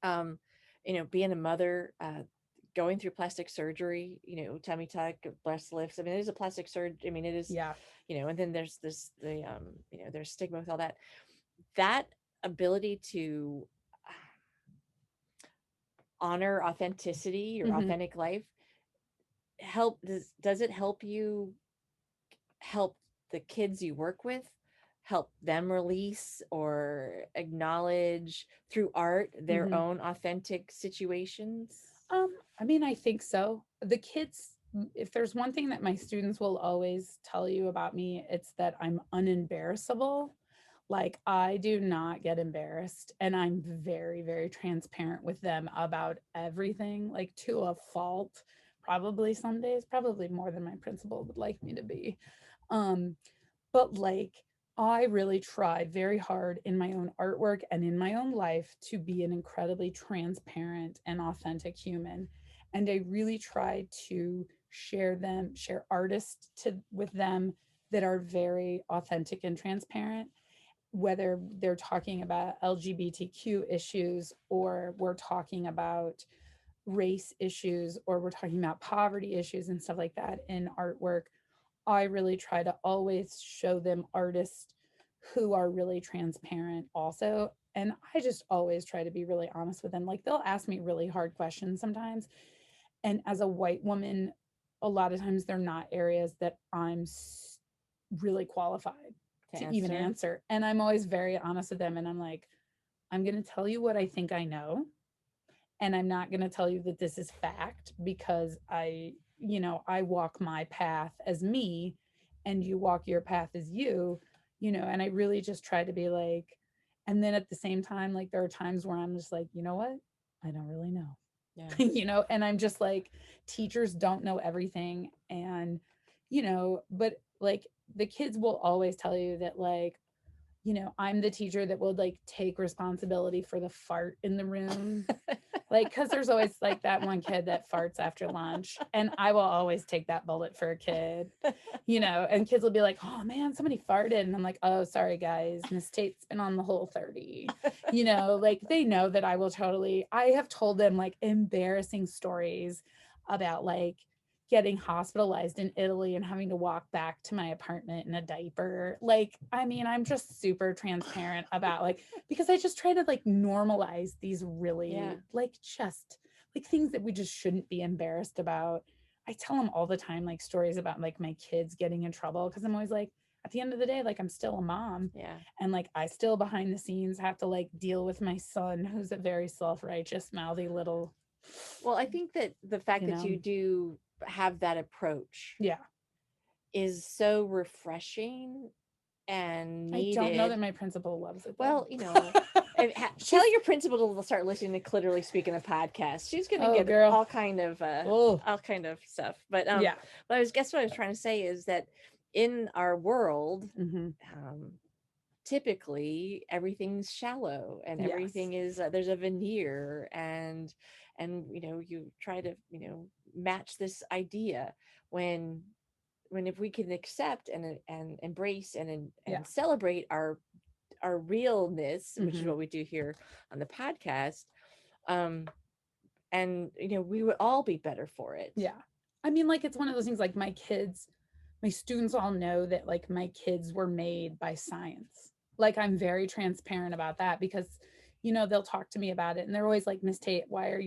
Speaker 1: Being a mother, going through plastic surgery, tummy tuck, breast lifts. I mean, it is a plastic surgery. I mean, it is,
Speaker 4: Yeah.
Speaker 1: and then there's there's stigma with all that. That ability to honor authenticity or
Speaker 4: Mm-hmm.
Speaker 1: authentic life does it help you help the kids you work with, help them release or acknowledge through art their
Speaker 4: Mm-hmm.
Speaker 1: own authentic situations?
Speaker 4: I mean, I think so. The kids, if there's one thing that my students will always tell you about me, it's that I'm unembarrassable. Like, I do not get embarrassed, and I'm very, very transparent with them about everything, like to a fault. Probably some days, probably more than my principal would like me to be. Um, but like, I really try very hard in my own artwork and in my own life to be an incredibly transparent and authentic human. And I really try to share artists with them that are very authentic and transparent, whether they're talking about LGBTQ issues, or we're talking about race issues, or we're talking about poverty issues and stuff like that in artwork. I really try to always show them artists who are really transparent also. And I just always try to be really honest with them. Like they'll ask me really hard questions sometimes. And as a white woman, a lot of times they're not areas that I'm really qualified to even answer. And I'm always very honest with them. And I'm like, I'm going to tell you what I think I know. And I'm not going to tell you that this is fact because I walk my path as me and you walk your path as you, and I really just try to be like, and then at the same time, like there are times where I'm just like, you know what? I don't really know. Yeah. And I'm just like, teachers don't know everything. And, but like the kids will always tell you that like, I'm the teacher that will like take responsibility for the fart in the room. Like, cause there's always like that one kid that farts after lunch. And I will always take that bullet for a kid, and kids will be like, oh man, somebody farted. And I'm like, oh, sorry guys. Miss Tate's been on the whole 30, like they know that I have told them like embarrassing stories about like getting hospitalized in Italy and having to walk back to my apartment in a diaper. Like, I mean, I'm just super transparent about like, because I just try to like normalize these really like just like things that we just shouldn't be embarrassed about. I tell them all the time, like stories about like my kids getting in trouble. Cause I'm always like, at the end of the day, like I'm still a mom.
Speaker 1: Yeah.
Speaker 4: And like, I still behind the scenes have to like deal with my son, who's a very self-righteous, mouthy little.
Speaker 1: Well, I think that the fact that you do have that approach is so refreshing and needed.
Speaker 4: I don't know that my principal loves it.
Speaker 1: Well, tell your principal to start listening to Cliterally Speak in a podcast. She's gonna get all kind of stuff. But but I guess what I was trying to say is that in our world, typically everything's shallow and everything is there's a veneer and you try to match this idea when if we can accept and embrace and celebrate our realness, which is what we do here on the podcast, and we would all be better for it.
Speaker 4: I mean, like it's one of those things, like my students all know that like my kids were made by science. Like I'm very transparent about that because they'll talk to me about it and they're always like, Miss Tate, why are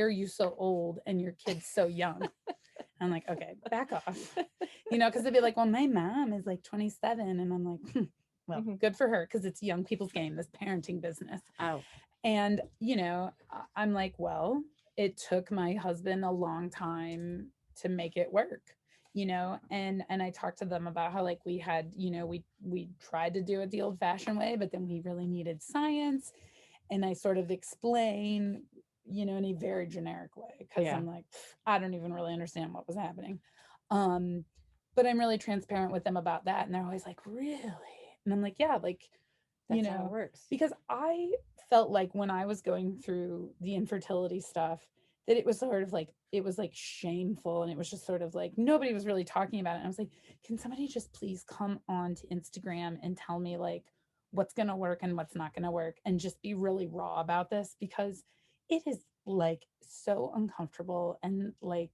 Speaker 4: you so old and your kids so young? I'm like, okay, back off. Because they'd be like, well, my mom is like 27. And I'm like, well, good for her, because it's young people's game, this parenting business. And, I'm like, well, it took my husband a long time to make it work, and I talked to them about how like we had, we tried to do it the old fashioned way, but then we really needed science. And I sort of explain, in a very generic way, because I'm like, I don't even really understand what was happening. But I'm really transparent with them about that. And they're always like, really? And I'm like, yeah, like,
Speaker 1: that's how it works.
Speaker 4: Because I felt like when I was going through the infertility stuff, that it was sort of like, it was like shameful. And it was just sort of like, nobody was really talking about it. And I was like, can somebody just please come on to Instagram and tell me like what's going to work and what's not going to work, and just be really raw about this, because it is like so uncomfortable. And like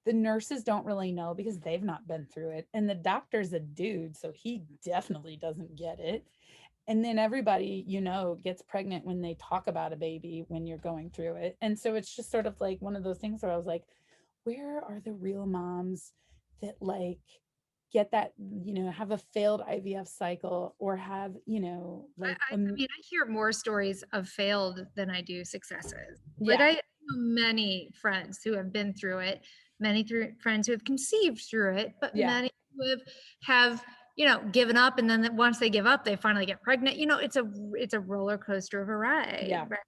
Speaker 4: the nurses don't really know because they've not been through it. And the doctor's a dude, so he definitely doesn't get it. And then everybody, gets pregnant when they talk about a baby when you're going through it. And so it's just sort of like one of those things where I was like, where are the real moms that like get that, have a failed IVF cycle or have, like
Speaker 3: I mean, I hear more stories of failed than I do successes.
Speaker 4: Yeah.
Speaker 3: Like I know many friends who have been through it, many friends who have conceived through it, but many who have given up, and then once they give up, they finally get pregnant. It's a roller coaster of a ride.
Speaker 4: Yeah.
Speaker 3: Right?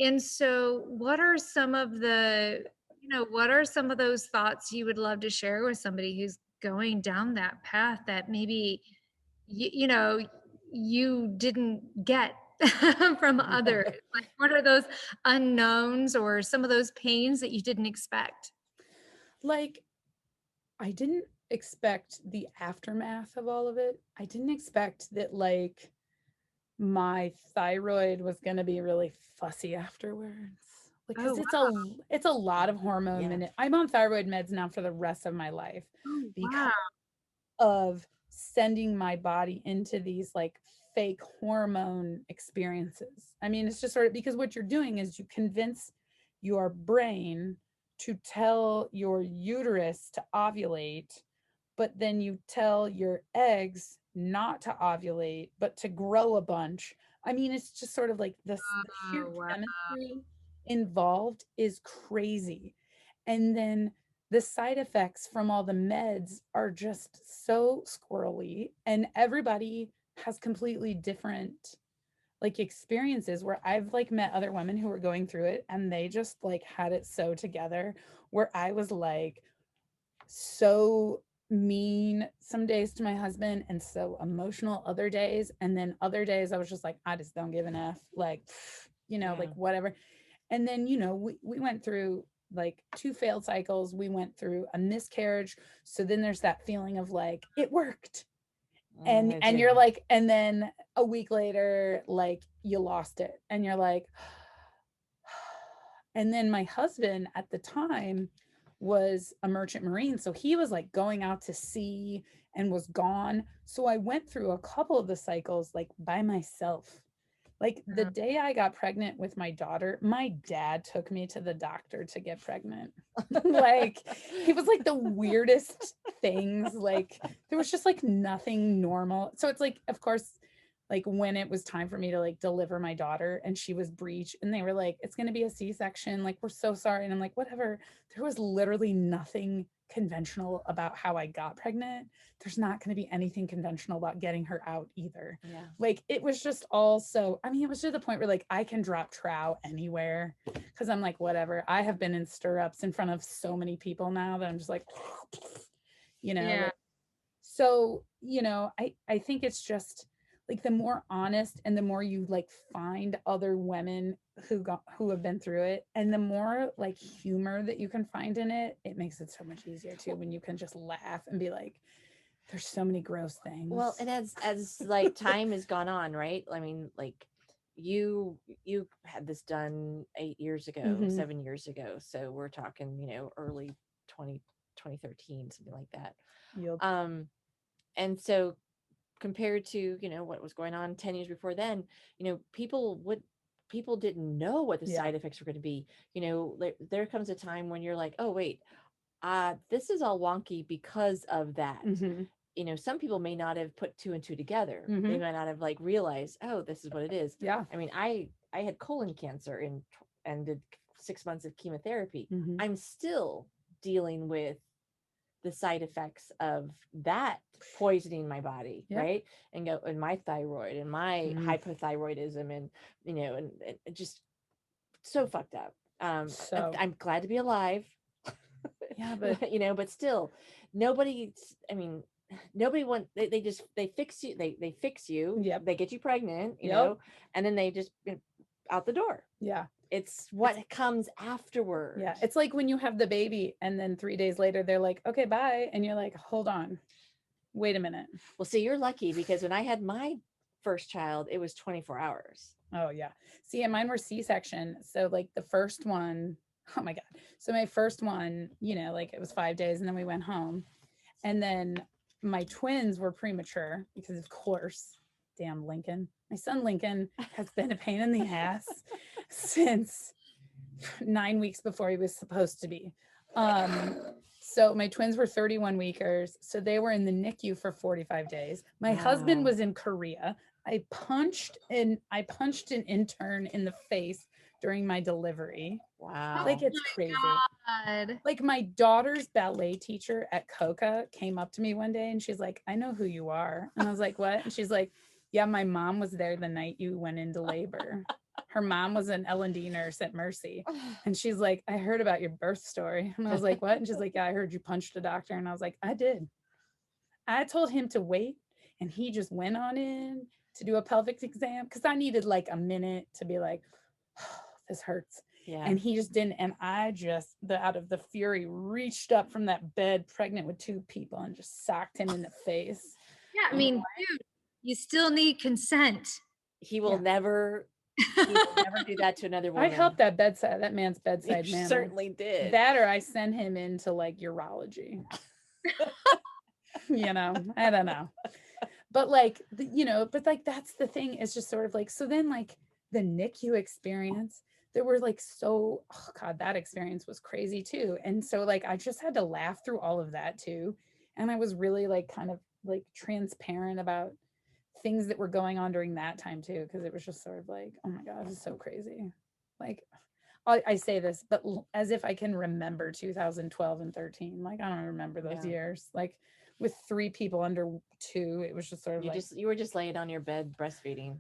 Speaker 3: And so what are some of those thoughts you would love to share with somebody who's going down that path that maybe you didn't get from others? Like, what are those unknowns or some of those pains that you didn't expect?
Speaker 4: Like, I didn't expect the aftermath of all of it. I didn't expect that like my thyroid was going to be really fussy afterwards. Because it's a lot of hormone and I'm on thyroid meds now for the rest of my life because of sending my body into these like fake hormone experiences. I mean, it's just sort of because what you're doing is you convince your brain to tell your uterus to ovulate, but then you tell your eggs not to ovulate, but to grow a bunch. I mean, it's just sort of like this, the sheer
Speaker 3: Oh, wow.
Speaker 4: chemistry involved is crazy. And then the side effects from all the meds are just so squirrely, and everybody has completely different like experiences where I've like met other women who were going through it and they just like had it so together, where I was like so mean some days to my husband and so emotional other days, and then other days I was just like, I just don't give an F, like like whatever. And then we went through like 2 failed cycles, we went through a miscarriage, so then there's that feeling of like it worked, and you're like, and then a week later like you lost it and you're like and then my husband at the time was a merchant marine, so he was like going out to sea and was gone, so I went through a couple of the cycles like by myself. Like the day I got pregnant with my daughter, my dad took me to the doctor to get pregnant. Like it was like the weirdest things. Like there was just like nothing normal. So it's like, of course, like when it was time for me to like deliver my daughter and she was breech and they were like, it's going to be a C-section. Like, we're so sorry. And I'm like, whatever. There was literally nothing conventional about how I got pregnant. There's not going to be anything conventional about getting her out either.
Speaker 1: Yeah.
Speaker 4: Like it was just all so, I mean, it was to the point where like I can drop trow anywhere because I'm like, whatever. I have been in stirrups in front of so many people now that I'm just like,
Speaker 3: Yeah.
Speaker 4: like, so, I think it's just like the more honest and the more you like find other women who have been through it, and the more like humor that you can find in it, it makes it so much easier too when you can just laugh and be like, there's so many gross things.
Speaker 1: Well, and as like time has gone on, right? I mean, like you had this done 8 years ago,
Speaker 4: Mhm.
Speaker 1: 7 years ago. So we're talking, early 2013, something like that.
Speaker 4: Yep.
Speaker 1: And so compared to, what was going on 10 years before then, people didn't know what the
Speaker 4: Yeah.
Speaker 1: side effects were going to be. There comes a time when you're like, oh, wait, this is all wonky because of that.
Speaker 4: Mhm.
Speaker 1: Some people may not have put 2 and 2 together. They
Speaker 4: Mhm.
Speaker 1: might not have like realized, oh, this is what it is.
Speaker 4: Yeah.
Speaker 1: I mean, I had colon cancer and did 6 months of chemotherapy.
Speaker 4: Mhm.
Speaker 1: I'm still dealing with the side effects of that poisoning my body,
Speaker 4: Yep.
Speaker 1: right? And my thyroid and my
Speaker 4: Mm.
Speaker 1: hypothyroidism and and just so fucked up.
Speaker 4: So
Speaker 1: I'm glad to be alive.
Speaker 4: yeah, but
Speaker 1: but still, nobody. I mean, nobody want. They just they fix you. They fix you.
Speaker 4: Yep.
Speaker 1: They get you pregnant.
Speaker 4: Yep.
Speaker 1: And then they just out the door.
Speaker 4: Yeah.
Speaker 1: It's what comes afterwards.
Speaker 4: Yeah. It's like when you have the baby and then 3 days later they're like, okay, bye. And you're like, hold on, wait a minute.
Speaker 1: Well, see, you're lucky because when I had my first child, it was 24 hours.
Speaker 4: Oh yeah. See, and mine were C-section. So like the first one, oh my God. So my first one, like it was 5 days and then we went home. And then my twins were premature because of course, damn Lincoln. My son Lincoln has been a pain in the ass since 9 weeks before he was supposed to be. So my twins were 31 weekers. So they were in the NICU for 45 days. My husband was in Korea. I punched an intern in the face during my delivery.
Speaker 1: Wow.
Speaker 4: Like it's crazy.
Speaker 3: God.
Speaker 4: Like my daughter's ballet teacher at Coca came up to me one day and she's like, I know who you are. And I was like, what? And she's like, yeah, my mom was there the night you went into labor. Her mom was an L&D nurse at Mercy. And she's like, I heard about your birth story. And I was like, what? And she's like, yeah, I heard you punched a doctor. And I was like, I did. I told him to wait. And he just went on in to do a pelvic exam because I needed like a minute to be like, oh, this hurts.
Speaker 1: Yeah.
Speaker 4: And he just didn't. And I just, out of the fury, reached up from that bed pregnant with 2 people and just socked him in the face.
Speaker 3: Yeah, I mean, dude, you still need consent.
Speaker 1: He will never do that to another woman.
Speaker 4: I helped that man's bedside
Speaker 1: You
Speaker 4: manner.
Speaker 1: certainly did.
Speaker 4: That, or I send him into like urology. I don't know. But like, but like, that's the thing, is just sort of like, so then like the NICU experience, there were like, oh God, that experience was crazy too. And so like, I just had to laugh through all of that too. And I was really like kind of like transparent about things that were going on during that time too, because it was just sort of like, oh my God, it's so crazy. Like, I say this, but as if I can remember 2012 and 13. Like, I don't remember those years. Like, with 3 people under 2, it was just sort of
Speaker 1: you were just laying on your bed breastfeeding.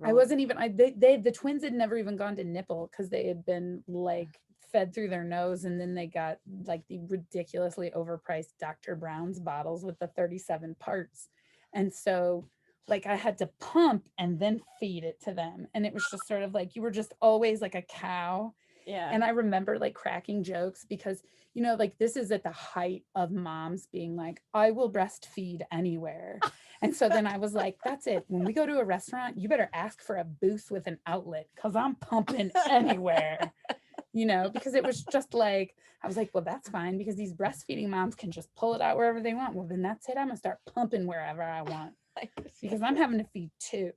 Speaker 4: I wasn't even, the twins had never even gone to nipple, because they had been like fed through their nose, and then they got like the ridiculously overpriced Dr. Brown's bottles with the 37 parts. And so like, I had to pump and then feed it to them. And it was just sort of like, you were just always like a cow.
Speaker 1: Yeah.
Speaker 4: And I remember like cracking jokes, because, like, this is at the height of moms being like, I will breastfeed anywhere. And so then I was like, that's it. When we go to a restaurant, you better ask for a booth with an outlet, because I'm pumping anywhere. Because it was just like, I was like, well, that's fine, because these breastfeeding moms can just pull it out wherever they want. Well, then that's it. I'm gonna start pumping wherever I want, because I'm having to feed too.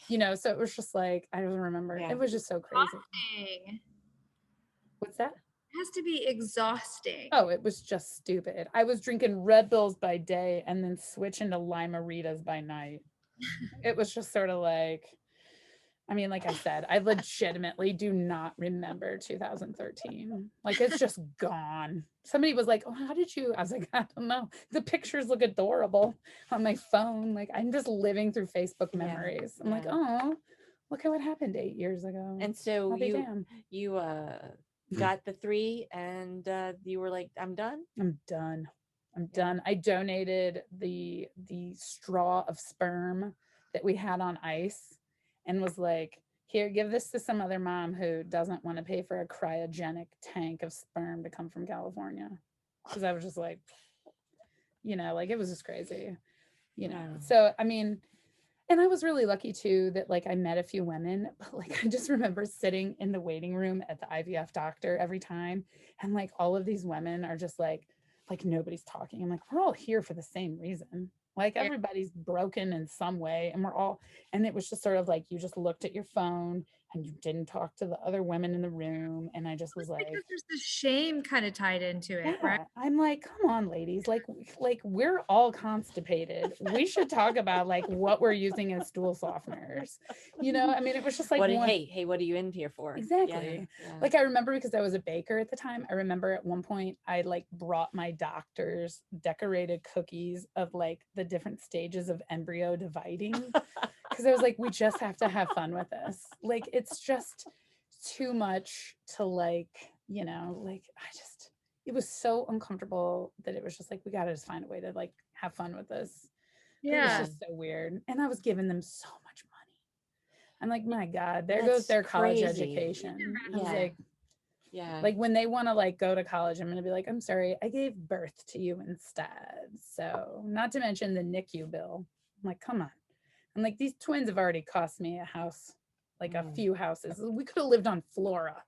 Speaker 4: So it was just like, I don't remember. It was just so crazy.
Speaker 3: Exhausting.
Speaker 4: What's that?
Speaker 3: It has to be exhausting.
Speaker 4: Oh, it was just stupid. I was drinking Red Bulls by day and then switching to Lime-A-Ritas by night. It was just sort of like, I mean, like I said, I legitimately do not remember 2013. Like, it's just gone. Somebody was like, oh, how did you? I was like, I don't know. The pictures look adorable on my phone. Like, I'm just living through Facebook memories. I'm like, oh, look at what happened 8 years ago.
Speaker 1: And so you got the 3, and you were like, I'm done.
Speaker 4: I'm done. I donated the straw of sperm that we had on ice, and was like, here, give this to some other mom who doesn't want to pay for a cryogenic tank of sperm to come from California. Because I was just like, like, it was just crazy, So, I mean, and I was really lucky too that like I met a few women, but like I just remember sitting in the waiting room at the IVF doctor every time, and like all of these women are just like nobody's talking. I'm like, we're all here for the same reason. Like, everybody's broken in some way, and it was just sort of like, you just looked at your phone and you didn't talk to the other women in the room. And I just was like,
Speaker 3: because there's the shame kind of tied into it, right?
Speaker 4: I'm like, come on, ladies, like we're all constipated. We should talk about like what we're using as stool softeners. I mean, it was just like,
Speaker 1: hey, what are you in here for?
Speaker 4: Exactly. Like, I remember, because I was a baker at the time, I remember at one point I like brought my doctors decorated cookies of like the different stages of embryo dividing, because I was like, we just have to have fun with this. Like, it's just too much to like, like, it was so uncomfortable that it was just like, we got to just find a way to like have fun with this. It was just so weird. And I was giving them so much money. I'm like, my God, there goes their college education. I was like, like, when they want to like go to college, I'm going to be like, I'm sorry, I gave birth to you instead. So, not to mention the NICU bill. I'm like, come on. I'm like, these twins have already cost me a house, like a few houses. We could have lived on Flora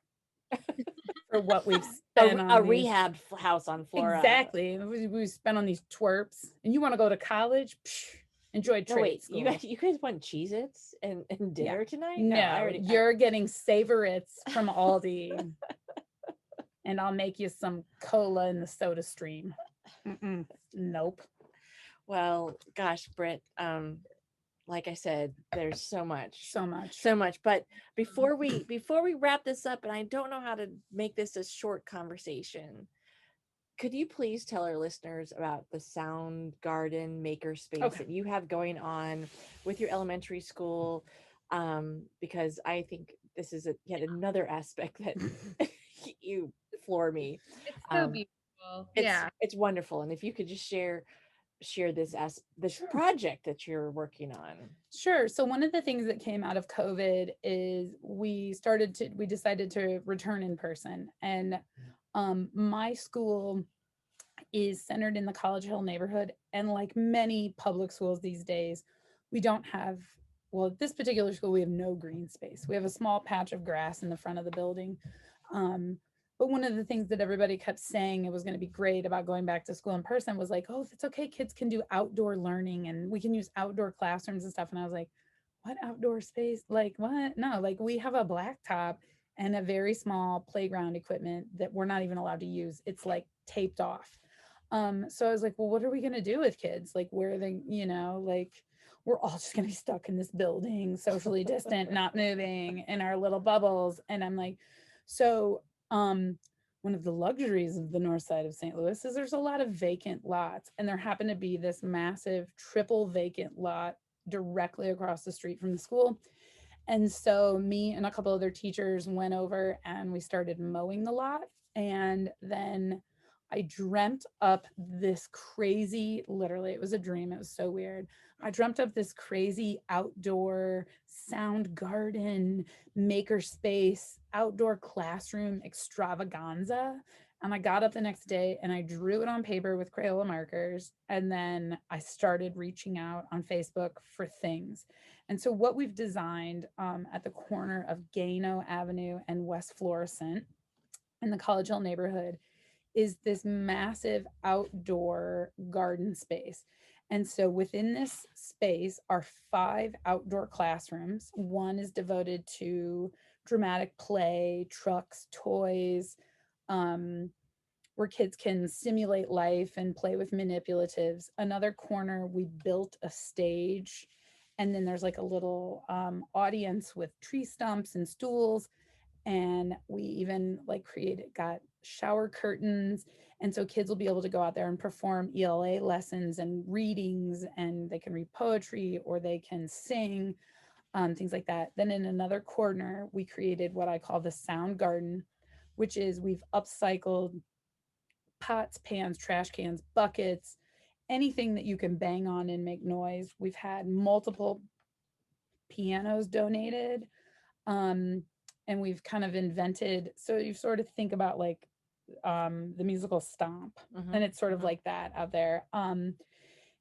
Speaker 4: for what we've spent on
Speaker 1: a rehab house on Flora.
Speaker 4: Exactly. We spent on these twerps. And you want to go to college? Psh, enjoy trade school.
Speaker 1: You guys want Cheez-Its and dinner tonight?
Speaker 4: No, you're getting Savorits from Aldi. And I'll make you some cola in the soda stream. Nope.
Speaker 1: Well, gosh, Britt, like I said, there's so much. But before we wrap this up, and I don't know how to make this a short conversation, could you please tell our listeners about the Sound Garden Makerspace that you have going on with your elementary school? Because I think this is yet another aspect that you floor me.
Speaker 3: It's so beautiful.
Speaker 1: It's wonderful. And if you could just share this project that you're working on.
Speaker 4: Sure. So one of the things that came out of COVID is we decided to return in person. And my school is centered in the College Hill neighborhood. And like many public schools these days, we don't have, well, at this particular school, we have no green space. We have a small patch of grass in the front of the building. But one of the things that everybody kept saying it was going to be great about going back to school in person was like, oh, it's okay, kids can do outdoor learning and we can use outdoor classrooms and stuff. And I was like, what outdoor space? Like, what? No, like we have a blacktop and a very small playground equipment that we're not even allowed to use. It's like taped off. So I was like, well, what are we going to do with kids? Like, where are they, like we're all just going to be stuck in this building, socially distant, not moving in our little bubbles. And I'm like, so, one of the luxuries of the north side of St. Louis is there's a lot of vacant lots. And there happened to be this massive triple vacant lot directly across the street from the school. And so me and a couple other teachers went over and we started mowing the lot. And then I dreamt up this crazy, literally, it was a dream. It was so weird. I dreamt up this crazy outdoor sound garden, maker space, outdoor classroom extravaganza. And I got up the next day and I drew it on paper with Crayola markers. And then I started reaching out on Facebook for things. And so what we've designed at the corner of Gano Avenue and West Florissant in the College Hill neighborhood is this massive outdoor garden space. And so within this space are 5 outdoor classrooms. One is devoted to dramatic play, trucks, toys, where kids can simulate life and play with manipulatives. Another corner, we built a stage. And then there's like a little audience with tree stumps and stools. And we even like got shower curtains. And so kids will be able to go out there and perform ELA lessons and readings, and they can read poetry or they can sing, things like that. Then in another corner, we created what I call the sound garden, which is we've upcycled pots, pans, trash cans, buckets, anything that you can bang on and make noise. We've had multiple pianos donated. And we've kind of invented, so you sort of think about like the musical Stomp, and it's sort of like that out there. And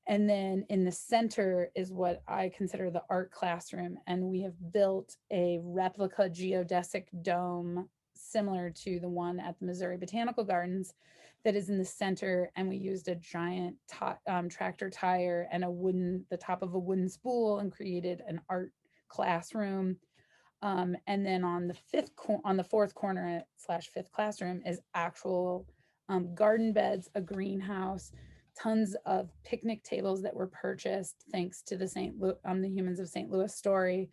Speaker 4: then in the center is what I consider the art classroom, and we have built a replica geodesic dome similar to the one at the Missouri Botanical Gardens that is in the center. And we used a giant tractor tire and the top of a wooden spool and created an art classroom. And then on the fourth corner / fifth classroom is actual garden beds, a greenhouse, tons of picnic tables that were purchased thanks to the the Humans of St. Louis story.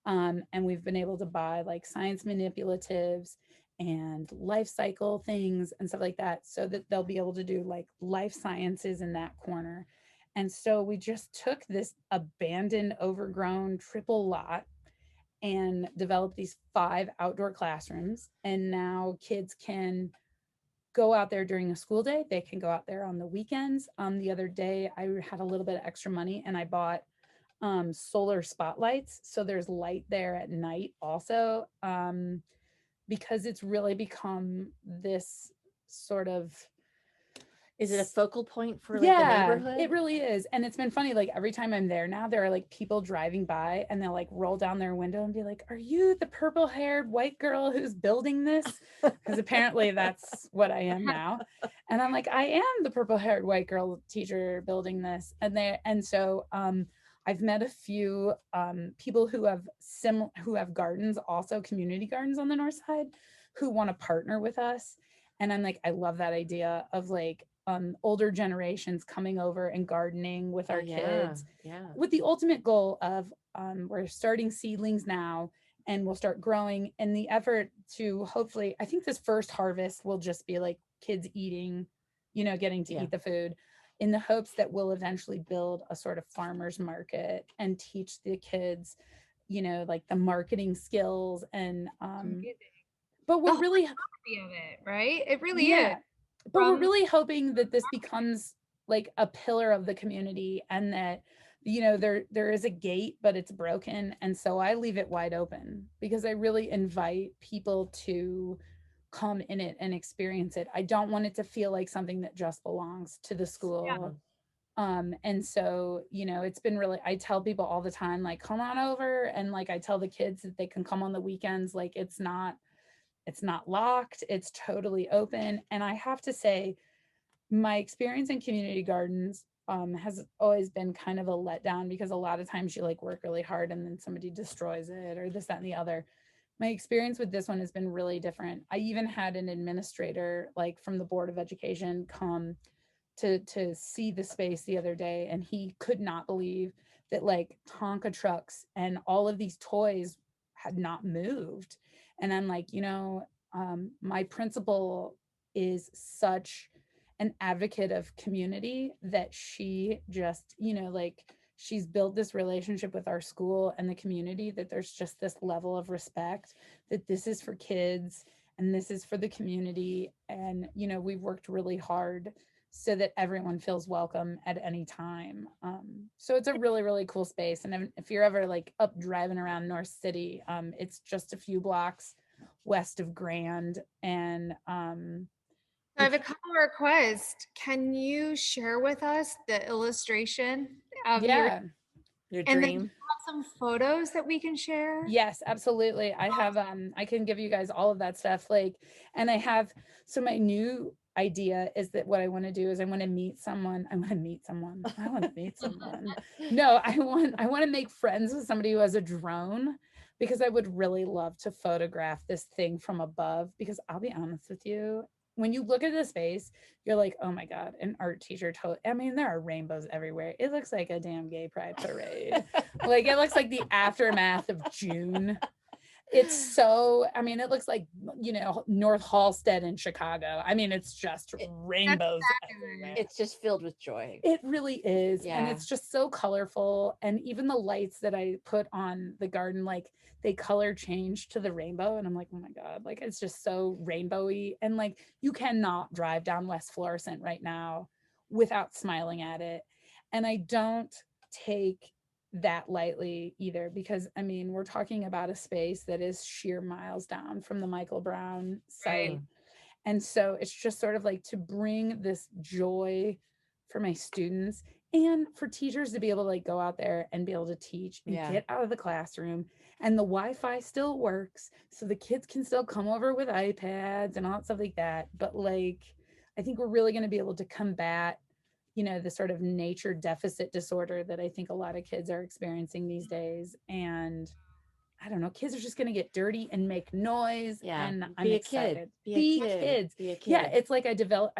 Speaker 4: And we've been able to buy like science manipulatives and life cycle things and stuff like that, so that they'll be able to do like life sciences in that corner. And so we just took this abandoned, overgrown triple lot and developed these 5 outdoor classrooms. And now kids can go out there during a school day. They can go out there on the weekends. The other day I had a little bit of extra money and I bought solar spotlights. So there's light there at night also, because it's really become this sort of,
Speaker 1: is it a focal point for like the neighborhood?
Speaker 4: It really is. And it's been funny, like every time I'm there now, there are like people driving by and they'll like roll down their window and be like, are you the purple haired white girl who's building this? Because apparently that's what I am now. And I'm like, I am the purple haired white girl teacher building this. And so I've met a few people who have gardens, also community gardens on the north side, who want to partner with us. And I'm like, I love that idea of like older generations coming over and gardening with our kids, with the ultimate goal of we're starting seedlings now and we'll start growing, and the effort to hopefully, I think this first harvest will just be like kids eating, getting to eat the food, in the hopes that we'll eventually build a sort of farmer's market and teach the kids, like the marketing skills. And but we're really
Speaker 3: of it, right? It really is.
Speaker 4: But we're really hoping that this becomes like a pillar of the community, and that there is a gate, but it's broken. And so I leave it wide open because I really invite people to come in it and experience it. I don't want it to feel like something that just belongs to the school. And so, it's been really, I tell people all the time, like, come on over. And like, I tell the kids that they can come on the weekends. Like, it's not It's not locked. It's totally open. And I have to say, my experience in community gardens has always been kind of a letdown, because a lot of times you like work really hard and then somebody destroys it or this, that, and the other. My experience with this one has been really different. I even had an administrator like from the Board of Education come to see the space the other day, and he could not believe that like Tonka trucks and all of these toys had not moved. And I'm like, my principal is such an advocate of community that she just, like she's built this relationship with our school and the community, that there's just this level of respect that this is for kids and this is for the community. And, we've worked really hard so that everyone feels welcome at any time. So it's a really, really cool space. And if you're ever like up driving around North City, it's just a few blocks west of Grand. And
Speaker 3: So I have a couple of requests. Can you share with us the illustration of
Speaker 4: yeah,
Speaker 1: Your
Speaker 3: and then
Speaker 1: dream.
Speaker 3: have some photos that we can share?
Speaker 4: yes, absolutely. I have, I can give you guys all of that stuff. Like, and I have, so my new idea is that what I want to do is I want to meet someone. I want to meet someone. I want to meet someone. No, I want to make friends with somebody who has a drone, because I would really love to photograph this thing from above. Because I'll be honest with you, when you look at the space, you're like, oh my God, an art teacher told, I mean, there are rainbows everywhere. It looks like a damn gay pride parade. Like it looks like the aftermath of June. It's so, I mean, it looks like, North Halsted in Chicago. I mean, it's just rainbows everywhere.
Speaker 1: It's just filled with joy.
Speaker 4: It really is. And
Speaker 1: Yeah.
Speaker 4: it's just so colorful. And even the lights that I put on the garden, like they color change to the rainbow. And I'm like, oh my God, like it's just so rainbowy. And like you cannot drive down West Florissant right now without smiling at it. And I don't take that lightly either, because I mean, we're talking about a space that is sheer miles down from the Michael Brown site.
Speaker 3: Right.
Speaker 4: And so it's just sort of like to bring this joy for my students and for teachers to be able to like go out there and be able to teach and
Speaker 1: Yeah.
Speaker 4: get out of the classroom, and the Wi-Fi still works, so the kids can still come over with iPads and all that stuff like that. But like, I think we're really going to be able to combat, the sort of nature deficit disorder that I think a lot of kids are experiencing these days. And I don't know, kids are just going to get dirty and make noise.
Speaker 1: Yeah.
Speaker 4: And I'm
Speaker 1: Be a kid.
Speaker 4: excited.
Speaker 1: Be a
Speaker 4: Be
Speaker 1: kid.
Speaker 4: kids.
Speaker 1: Be a kid.
Speaker 4: Yeah, it's like I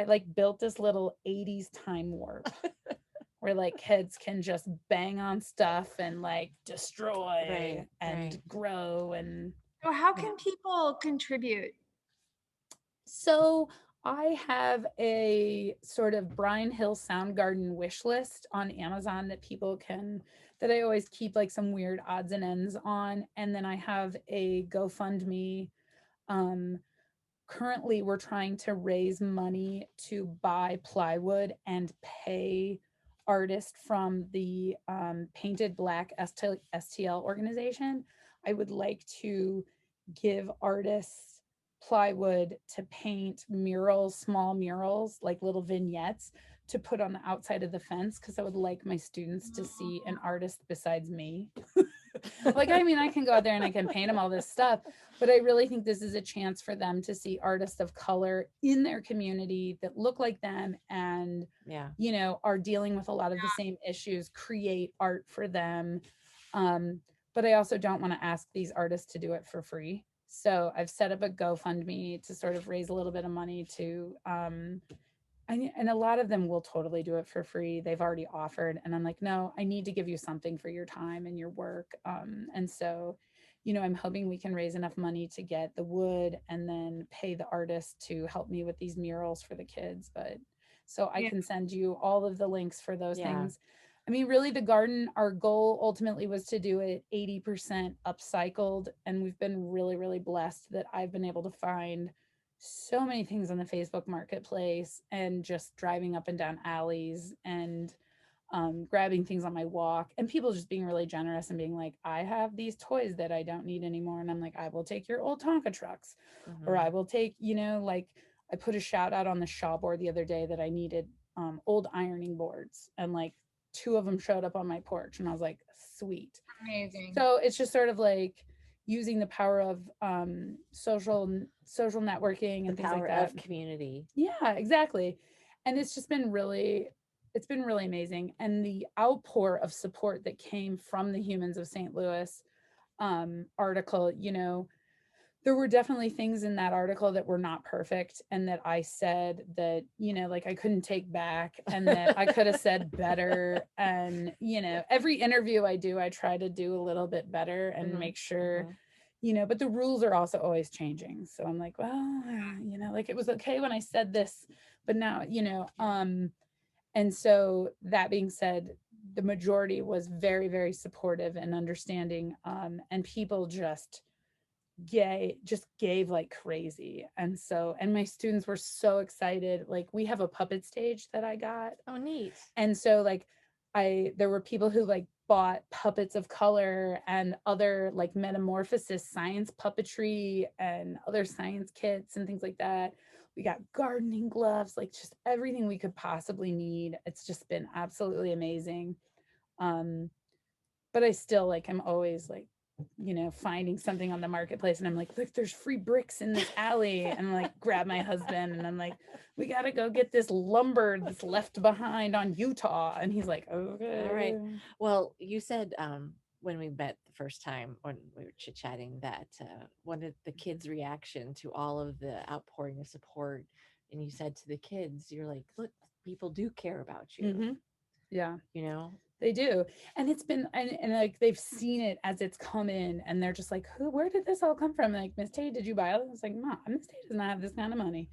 Speaker 4: like built this little 80s time warp where like kids can just bang on stuff and like destroy
Speaker 1: Right,
Speaker 4: and
Speaker 1: right.
Speaker 4: grow. And
Speaker 3: So how can people contribute?
Speaker 4: so I have a sort of Bryan Hill Soundgarden wish list on Amazon that I always keep like some weird odds and ends on. And then I have a GoFundMe. Um, Currently, we're trying to raise money to buy plywood and pay artists from the Painted Black STL organization. I would like to give artists plywood to paint murals, small murals, like little vignettes to put on the outside of the fence, because I would like my students to see an artist besides me. Like, I mean, I can go out there and I can paint them all this stuff, but I really think this is a chance for them to see artists of color in their community that look like them and,
Speaker 1: Yeah.
Speaker 4: are dealing with a lot of the same issues, create art for them. But I also don't want to ask these artists to do it for free. So I've set up a GoFundMe to sort of raise a little bit of money to, and a lot of them will totally do it for free. They've already offered. And I'm like, no, I need to give you something for your time and your work. And so, I'm hoping we can raise enough money to get the wood and then pay the artist to help me with these murals for the kids. But so I
Speaker 3: Yeah.
Speaker 4: can send you all of the links for those
Speaker 1: Yeah.
Speaker 4: things. I mean, really, the garden, our goal ultimately was to do it 80% upcycled. And we've been really, really blessed that I've been able to find so many things on the Facebook marketplace and just driving up and down alleys and grabbing things on my walk, and people just being really generous and being like, I have these toys that I don't need anymore. And I'm like, I will take your old Tonka trucks, or I will take, like I put a shout out on the Shaw board the other day that I needed old ironing boards, and like 2 of them showed up on my porch, and I was like, sweet.
Speaker 3: Amazing.
Speaker 4: So it's just sort of like, using the power of social networking
Speaker 1: The
Speaker 4: and things like
Speaker 1: power
Speaker 4: that.
Speaker 1: of community.
Speaker 4: Yeah, exactly. And it's just been really, it's been really amazing. And the outpour of support that came from the Humans of St. Louis article, you know, there were definitely things in that article that were not perfect and that I said that, you know, like I couldn't take back and that I could have said better. And, you know, every interview I do, I try to do a little bit better and make sure, you know, but the rules are also always changing. So I'm like, well, you know, like it was okay when I said this, but now, you know, and so that being said, the majority was very, very supportive and understanding. And people just gave like crazy. And so, and my students were so excited. Like we have a puppet stage that I got.
Speaker 1: Oh, neat.
Speaker 4: And so like there were people who like bought puppets of color and other like metamorphosis science puppetry and other science kits and things like that. We got gardening gloves, like just everything we could possibly need. It's just been absolutely amazing. But I still like, I'm always like, you know, finding something on the marketplace and I'm like, look, there's free bricks in this alley. And I'm like, grab my husband and I'm like, we got to go get this lumber that's left behind on Utah. And he's like, okay.
Speaker 1: All right. Well, you said when we met the first time when we were chit-chatting that one of the kids' reaction to all of the outpouring of support, and you said to the kids, you're like, look, people do care about you.
Speaker 4: Mm-hmm. Yeah.
Speaker 1: You know?
Speaker 4: They do. And it's been, and like they've seen it as it's come in and they're just like, where did this all come from? Like, Miss Tate, did you buy it? I was like, Mom, Miss Tate does not have this kind of money.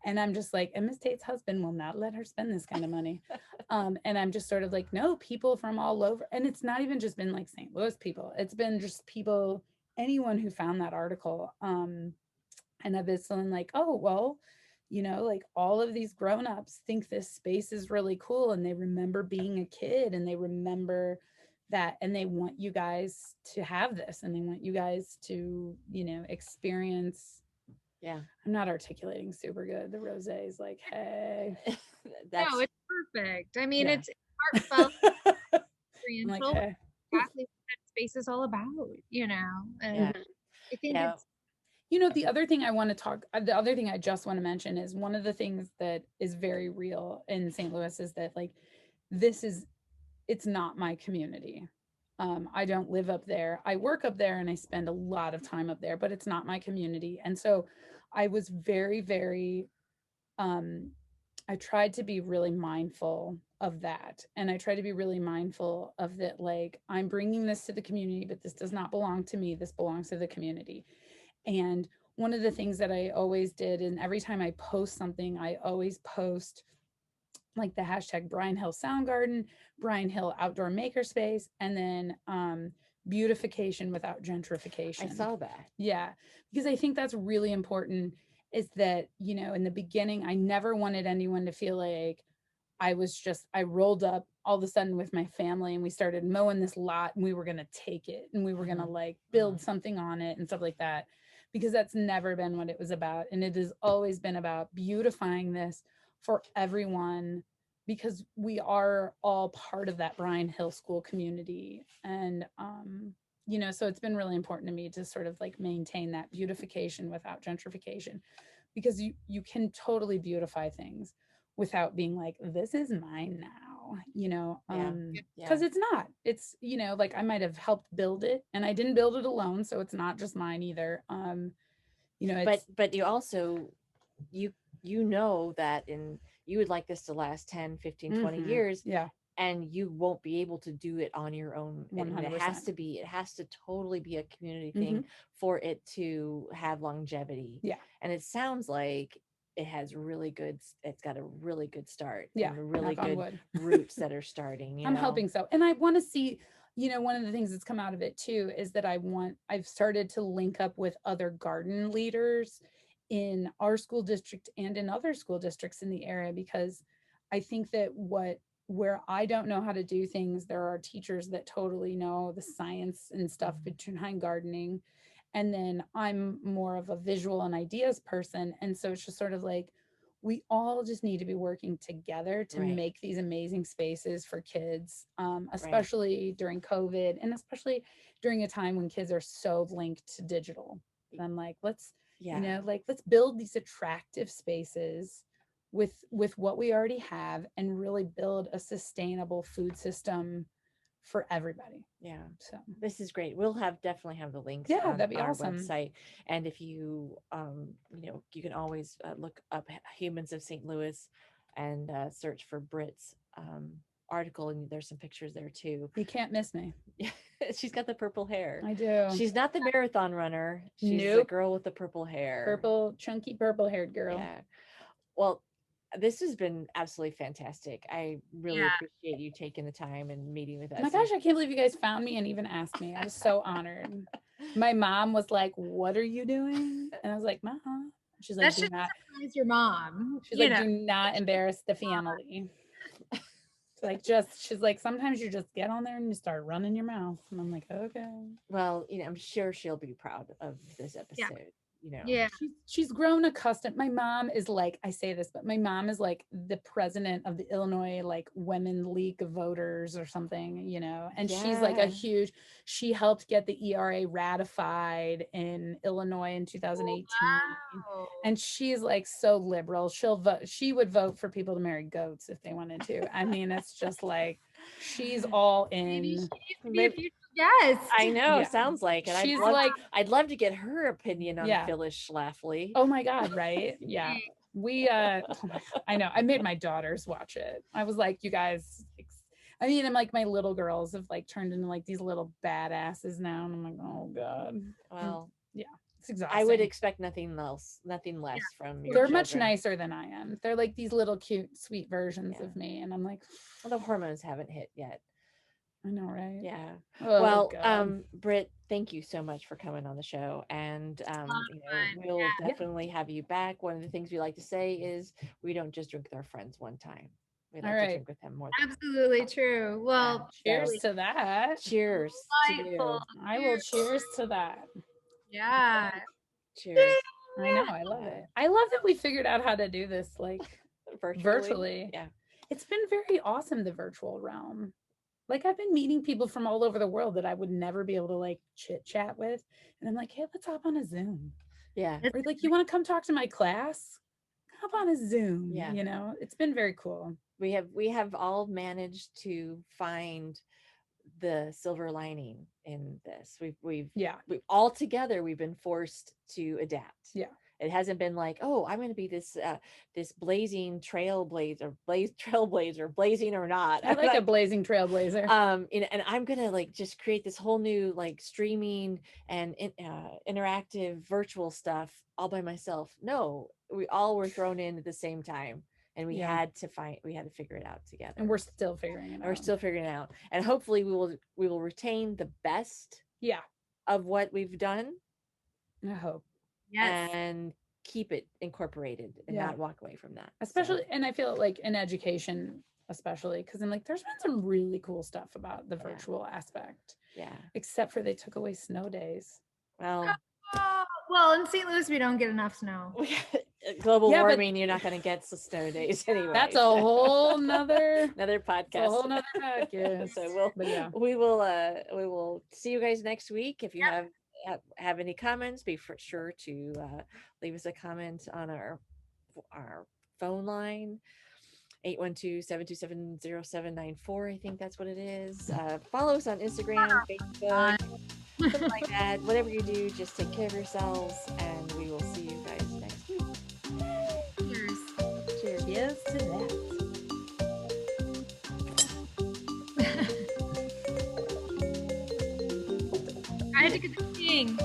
Speaker 4: And I'm just like, and Miss Tate's husband will not let her spend this kind of money. And I'm just sort of like, no, people from all over. And it's not even just been like St. Louis people. It's been just people, anyone who found that article. And I've been like, oh, well, you know, like all of these grown-ups think this space is really cool and they remember being a kid and they remember that and they want you guys to have this and they want you guys to, you know, experience.
Speaker 1: Yeah.
Speaker 4: I'm not articulating super good. The rose is like, hey.
Speaker 3: No, it's perfect. I mean,
Speaker 4: Yeah.
Speaker 3: it's heartfelt,
Speaker 4: I'm
Speaker 3: experiential.
Speaker 4: like, hey.
Speaker 3: Exactly what that space is all about, you know. And
Speaker 1: Yeah.
Speaker 3: I think
Speaker 1: Yeah.
Speaker 3: it's
Speaker 4: You know, the other thing the other thing I just want to mention is one of the things that is very real in St. Louis is that like, it's not my community. I don't live up there. I work up there and I spend a lot of time up there, but it's not my community. And so I was very, very, I tried to be really mindful of that. And I try to be really mindful of that, like, I'm bringing this to the community, but this does not belong to me. This belongs to the community. And one of the things that I always did, and every time I post something, I always post like the hashtag Bryan Hill Sound Garden, Bryan Hill Outdoor Makerspace, and then beautification without gentrification.
Speaker 1: I saw that.
Speaker 4: Yeah, because I think that's really important is that, you know, in the beginning, I never wanted anyone to feel like I rolled up all of a sudden with my family and we started mowing this lot and we were going to take it and we were going to like build something on it and stuff like that, because that's never been what it was about. And it has always been about beautifying this for everyone because we are all part of that Bryan Hill School community. And, you know, so it's been really important to me to sort of like maintain that beautification without gentrification, because you can totally beautify things without being like, this is mine now, you know, because it's not, it's, you know, like I might have helped build it and I didn't build it alone. So it's not just mine either. You know, it's,
Speaker 1: but you also, you know that you would like this to last 10, 15, 20 years.
Speaker 4: Yeah.
Speaker 1: And you won't be able to do it on your own. And
Speaker 4: 100%.
Speaker 1: it has to totally be a community thing for it to have longevity.
Speaker 4: Yeah.
Speaker 1: And it sounds like it's got a really good start.
Speaker 4: Yeah.
Speaker 1: And really
Speaker 4: Knock on
Speaker 1: good
Speaker 4: wood.
Speaker 1: roots that are starting.
Speaker 4: I'm hoping so. And I want to see, you know, one of the things that's come out of it too is that I've started to link up with other garden leaders in our school district and in other school districts in the area, because I think that where I don't know how to do things, there are teachers that totally know the science and stuff behind gardening. And then I'm more of a visual and ideas person. And so it's just sort of like, we all just need to be working together to
Speaker 1: Right.
Speaker 4: make these amazing spaces for kids,
Speaker 1: Right.
Speaker 4: especially during COVID, and especially during a time when kids are so linked to digital. I'm like, let's,
Speaker 1: Yeah.
Speaker 4: you know, like, let's build these attractive spaces with what we already have and really build a sustainable food system for everybody.
Speaker 1: Yeah.
Speaker 4: So
Speaker 1: This is great. We'll definitely have the links
Speaker 4: yeah,
Speaker 1: on
Speaker 4: that'd be
Speaker 1: our
Speaker 4: awesome.
Speaker 1: website. And if you, you know, you can always look up Humans of St. Louis and search for Brit's article. And there's some pictures there too.
Speaker 4: You can't miss me.
Speaker 1: She's got the purple hair.
Speaker 4: I do.
Speaker 1: She's not the marathon runner. She's the
Speaker 4: Nope.
Speaker 1: girl with the purple hair.
Speaker 4: Purple, chunky purple haired girl.
Speaker 1: Yeah. Well, this has been absolutely fantastic. I really appreciate you taking the time and meeting with us.
Speaker 4: Oh my gosh, I can't believe you guys found me and even asked me. I was so honored. My mom was like, "What are you doing?" And I was like, "Mom." She's like,
Speaker 3: That
Speaker 4: "Do
Speaker 3: should
Speaker 4: not."
Speaker 3: surprise your mom.
Speaker 4: She's
Speaker 3: you
Speaker 4: like,
Speaker 3: know.
Speaker 4: "Do not embarrass the family." Like, she's like, sometimes you just get on there and you start running your mouth, and I'm like, okay.
Speaker 1: Well, you know, I'm sure she'll be proud of this episode. You know,
Speaker 3: Yeah.
Speaker 4: She's grown accustomed. My mom is like, I say this, but my mom is like the president of the Illinois like Women League of Voters or something, you know, and she's like a huge, she helped get the ERA ratified in Illinois in 2018.
Speaker 3: Wow.
Speaker 4: And she's like so liberal. She'll vote, she would vote for people to marry goats if they wanted to. I mean, it's just like she's all
Speaker 3: Maybe
Speaker 4: in.
Speaker 3: she needs to be a future guest.
Speaker 1: I know,
Speaker 4: Yeah.
Speaker 1: sounds like it.
Speaker 4: She's like,
Speaker 1: I'd love to get her opinion on
Speaker 4: Yeah.
Speaker 1: Phyllis Schlafly.
Speaker 4: oh my God, right? Yeah. We oh my God, I know. I made my daughters watch it. I was like, you guys, I mean, I'm like, my little girls have like turned into like these little badasses now. And I'm like, oh God.
Speaker 1: Well,
Speaker 4: yeah, it's exhausting.
Speaker 1: I would expect nothing less from your
Speaker 4: They're much
Speaker 1: children.
Speaker 4: nicer than I am. They're like these little cute, sweet versions of me. And I'm like,
Speaker 1: well, the hormones haven't hit yet.
Speaker 4: I know, right?
Speaker 1: Yeah.
Speaker 4: Oh,
Speaker 1: well,
Speaker 4: God.
Speaker 1: Britt, thank you so much for coming on the show. And you know, we'll definitely have you back. One of the things we like to say is we don't just drink with our friends one time. We like to drink with them more.
Speaker 3: Absolutely true. Well,
Speaker 4: cheers to that.
Speaker 1: Cheers to you.
Speaker 4: I will cheers to that.
Speaker 3: Yeah.
Speaker 1: Cheers.
Speaker 4: I know. I love it. I love that we figured out how to do this like virtually.
Speaker 1: Yeah.
Speaker 4: It's been very awesome, the virtual realm. Like I've been meeting people from all over the world that I would never be able to like chit chat with. And I'm like, hey, let's hop on a Zoom.
Speaker 1: Yeah.
Speaker 4: Or like, you want to come talk to my class? Hop on a Zoom.
Speaker 1: Yeah.
Speaker 4: You know, it's been very cool.
Speaker 1: We have all managed to find the silver lining in this. We've all together, we've been forced to adapt.
Speaker 4: Yeah.
Speaker 1: It hasn't been like, oh, I'm going to be this blazing trailblazer, blazing or not.
Speaker 4: I like a blazing trailblazer.
Speaker 1: And I'm going to like just create this whole new like streaming and interactive virtual stuff all by myself. No, we all were thrown in at the same time. And we had to figure it out together. And
Speaker 4: we're still figuring it out.
Speaker 1: And hopefully we will retain the best of what we've done.
Speaker 4: I hope.
Speaker 3: Yes.
Speaker 1: And keep it incorporated and not walk away from that.
Speaker 4: Especially, and I feel like in education, especially, because I'm like, there's been some really cool stuff about the virtual aspect.
Speaker 1: Yeah.
Speaker 4: Except for they took away snow days.
Speaker 3: Well, in St. Louis, we don't get enough snow.
Speaker 1: Global warming, you're not going to get the snow days anyway.
Speaker 4: That's a whole nother
Speaker 1: podcast.
Speaker 4: A whole nother podcast.
Speaker 1: So we will see you guys next week. If you have any comments, be sure to leave us a comment on our phone line. 812-727-0794. I think that's what it is. Follow us on Instagram, Facebook, something like that. Whatever you do, just take care of yourselves, and we will see you guys next week.
Speaker 3: Cheers.
Speaker 4: Cheers. Yes to that.
Speaker 3: I had to get the thing.